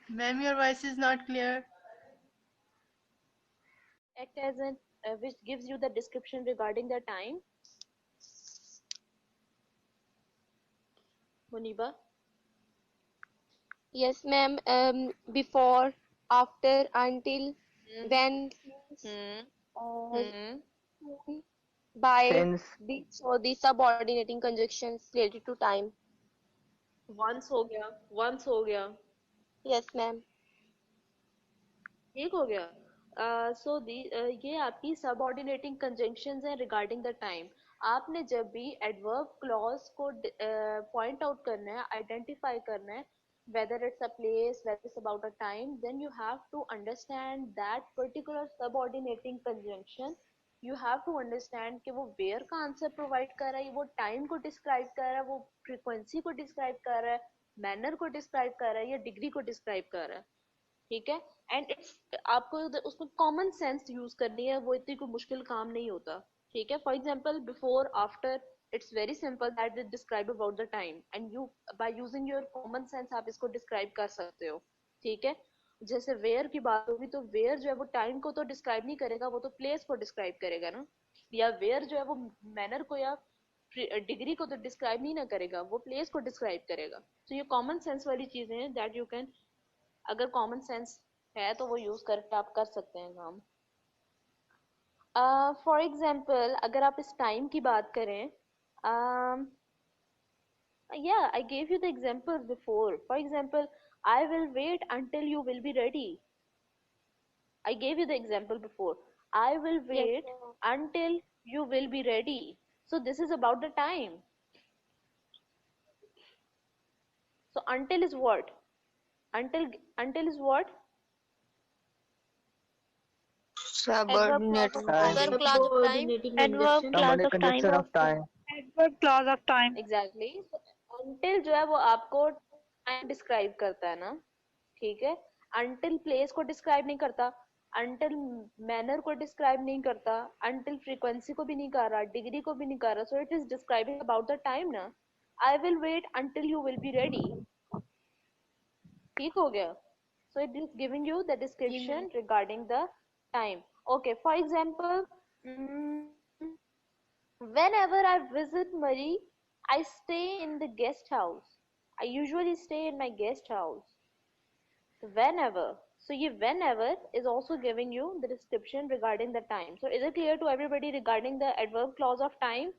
Ma'am, your voice is not clear. act as an which gives you the description regarding the time. Muniba. Yes, ma'am. Before, after, until, when, uh, by, Since, these or the subordinating conjunctions related to time. once हो गया, once हो गया, Yes, ma'am. ठीक हो गया. सो दी ये आपकी subordinating conjunctions हैं रिगार्डिंग द टाइम. आपने जब भी एडवर्ब क्लॉज को पॉइंट आउट करना है, आइडेंटिफाई करना है, whether it's a place, whether it's about a time, then you have to understand that particular subordinating conjunction. You have to understand कि वो where का आंसर प्रोवाइड कर रहा है, वो टाइम को डिस्क्राइब कर रहा है, वो फ्रीक्वेंसी को डिस्क्राइब कर रहा है, मैनर को डिस्क्राइब कर रहा है या डिग्री को डिस्क्राइब कर रहा है. ठीक है. एंड इट्स आपको उसमें कॉमन सेंस यूज करनी है, वो इतनी कोई मुश्किल काम नहीं होता. ठीक है. For example before, after, it's very simple that it describe about the time and you by using your common sense आप इसको डिस्क्राइब कर सकते हो. ठीक है. जैसे वेयर की बात होगी तो वेयर जो है वो टाइम को तो डिस्क्राइब नहीं करेगा, वो तो प्लेस को डिस्क्राइब करेगा ना. या वेयर जो है वो मैनर को या डिग्री को तो डिस्क्राइब नहीं ना करेगा, वो प्लेस को डिस्क्राइब करेगा. तो ये कॉमन सेंस वाली चीजें हैं दैट यू कैन, अगर कॉमन सेंस है तो वो यूज करके आप कर सकते हैं काम. फॉर एग्जाम्पल अगर आप इस टाइम की बात करें, yeah, I gave you the examples before. For example, I will wait until you will be ready. I gave you the example before. I will wait until you will be ready. So this is about the time. So until is what? Until is what? Subordinate Adverb clause of time. Adverb clause of time. conjunction of time. Adverb clause of time. Exactly. So, until जो है वो आपको time describe करता है ना. ठीक है. until place को डिस्क्राइब नहीं करता, until मैनर को डिस्क्राइब नहीं करता, until फ्रीक्वेंसी को भी नहीं कर रहा, डिग्री को भी नहीं कर रहा. So it is describing about the time ना. I will wait until you will be ready. ठीक हो गया. So it is giving you the description regarding the time. Okay, for example, whenever I visit Marie, I stay in the guest house. I usually stay in my guest house. Whenever. So ये whenever is also giving you the description regarding the time. So is it clear to everybody regarding the adverb clause of time?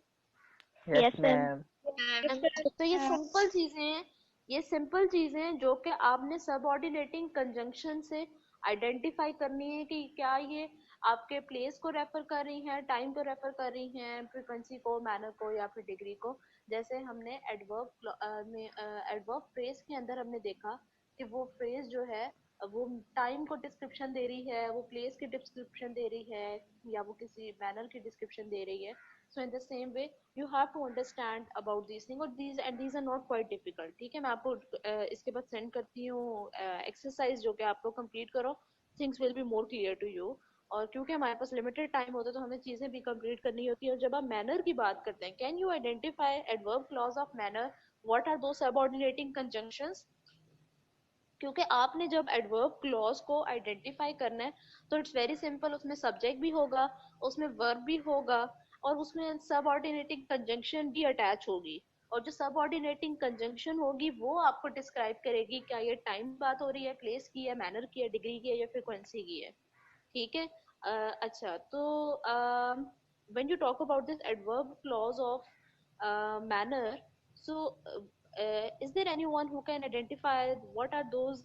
Yes, ma'am. तो ये simple चीजें हैं, ये simple चीजें हैं जो कि आपने सबऑर्डिनेटिंग कंजंक्शन से आइडेंटिफाई करनी है कि क्या ये आपके प्लेस को रेफर कर रही हैं, टाइम को रेफर कर रही हैं, फ्रीक्वेंसी को, मैनर को या फिर डिग्री को. जैसे हमने एडवर्ब में एडवर्ब फ्रेज के अंदर हमने देखा कि वो फ्रेज जो है वो टाइम को डिस्क्रिप्शन दे रही है, वो प्लेस की डिस्क्रिप्शन दे रही है या वो किसी मैनर की डिस्क्रिप्शन दे रही है. So in the same way you have to understand about these things, और these are not quite difficult. ठीक है. मैं आपको इसके बाद सेंड करती हूँ एक्सरसाइज जो कि आप लोग कंप्लीट करो. Things will be more clear to you. और क्योंकि हमारे पास लिमिटेड टाइम होता है तो हमें चीजें भी कंप्लीट करनी होती है. और जब आप मैनर की बात करते हैं, can you identify adverb clause of manner, what are दो सबऑर्डिनेटिंग कंजंक्शंस. क्योंकि आपने जब एडवर्ब क्लॉज को आइडेंटिफाई करना है तो इट्स वेरी सिंपल. उसमें सब्जेक्ट भी होगा, उसमें वर्ब भी होगा और उसमें सबऑर्डिनेटिंग कंजंक्शन भी अटैच होगी. और जो सबऑर्डिनेटिंग कंजंक्शन होगी वो आपको डिस्क्राइब करेगी क्या ये टाइम बात हो रही है, प्लेस की है, मैनर की है, डिग्री की है या फ्रीक्वेंसी की है. ठीक है. अच्छा, तो when you talk about this adverb clause of manner, so is there anyone who can identify what are those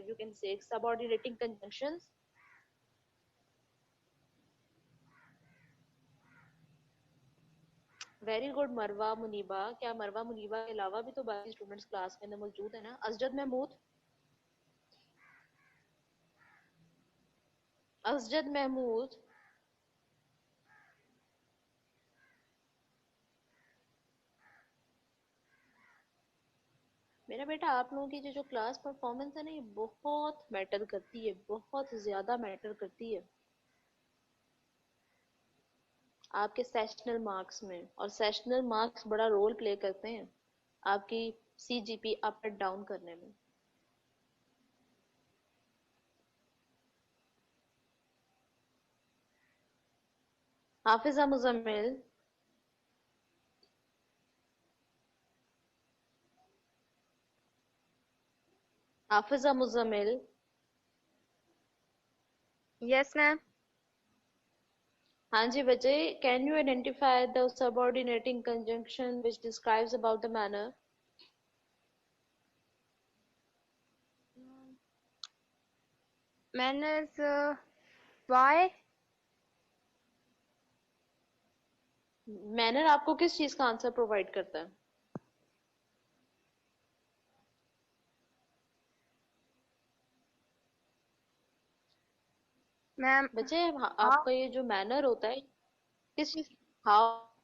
you can say subordinating conjunctions? Very good. मरवा मुनीबा. क्या मरवा मुनीबा के अलावा भी तो बाकी स्टूडेंट्स क्लास के अंदर मौजूद है ना? अजजद महमूद. अजजद महमूद. मेरा बेटा, आप लोगों की जो क्लास परफॉर्मेंस है ना, ये बहुत मैटर करती है, बहुत ज्यादा मैटर करती है आपके सेशनल मार्क्स में. और सेशनल मार्क्स बड़ा रोल प्ले करते हैं आपकी CGP अप एंड डाउन करने में. हाफिजा मुजम्मिल. Hafiza Muzammil, Yes, ma'am. हाँ जी बच्चे, can you identify the subordinating conjunction which describes about the manner? Manners. Why? Manner आपको किस चीज का आंसर प्रोवाइड करता है? Ma'am. बच्चे आपका ये जो मैनर होता है किस चीज, हाउ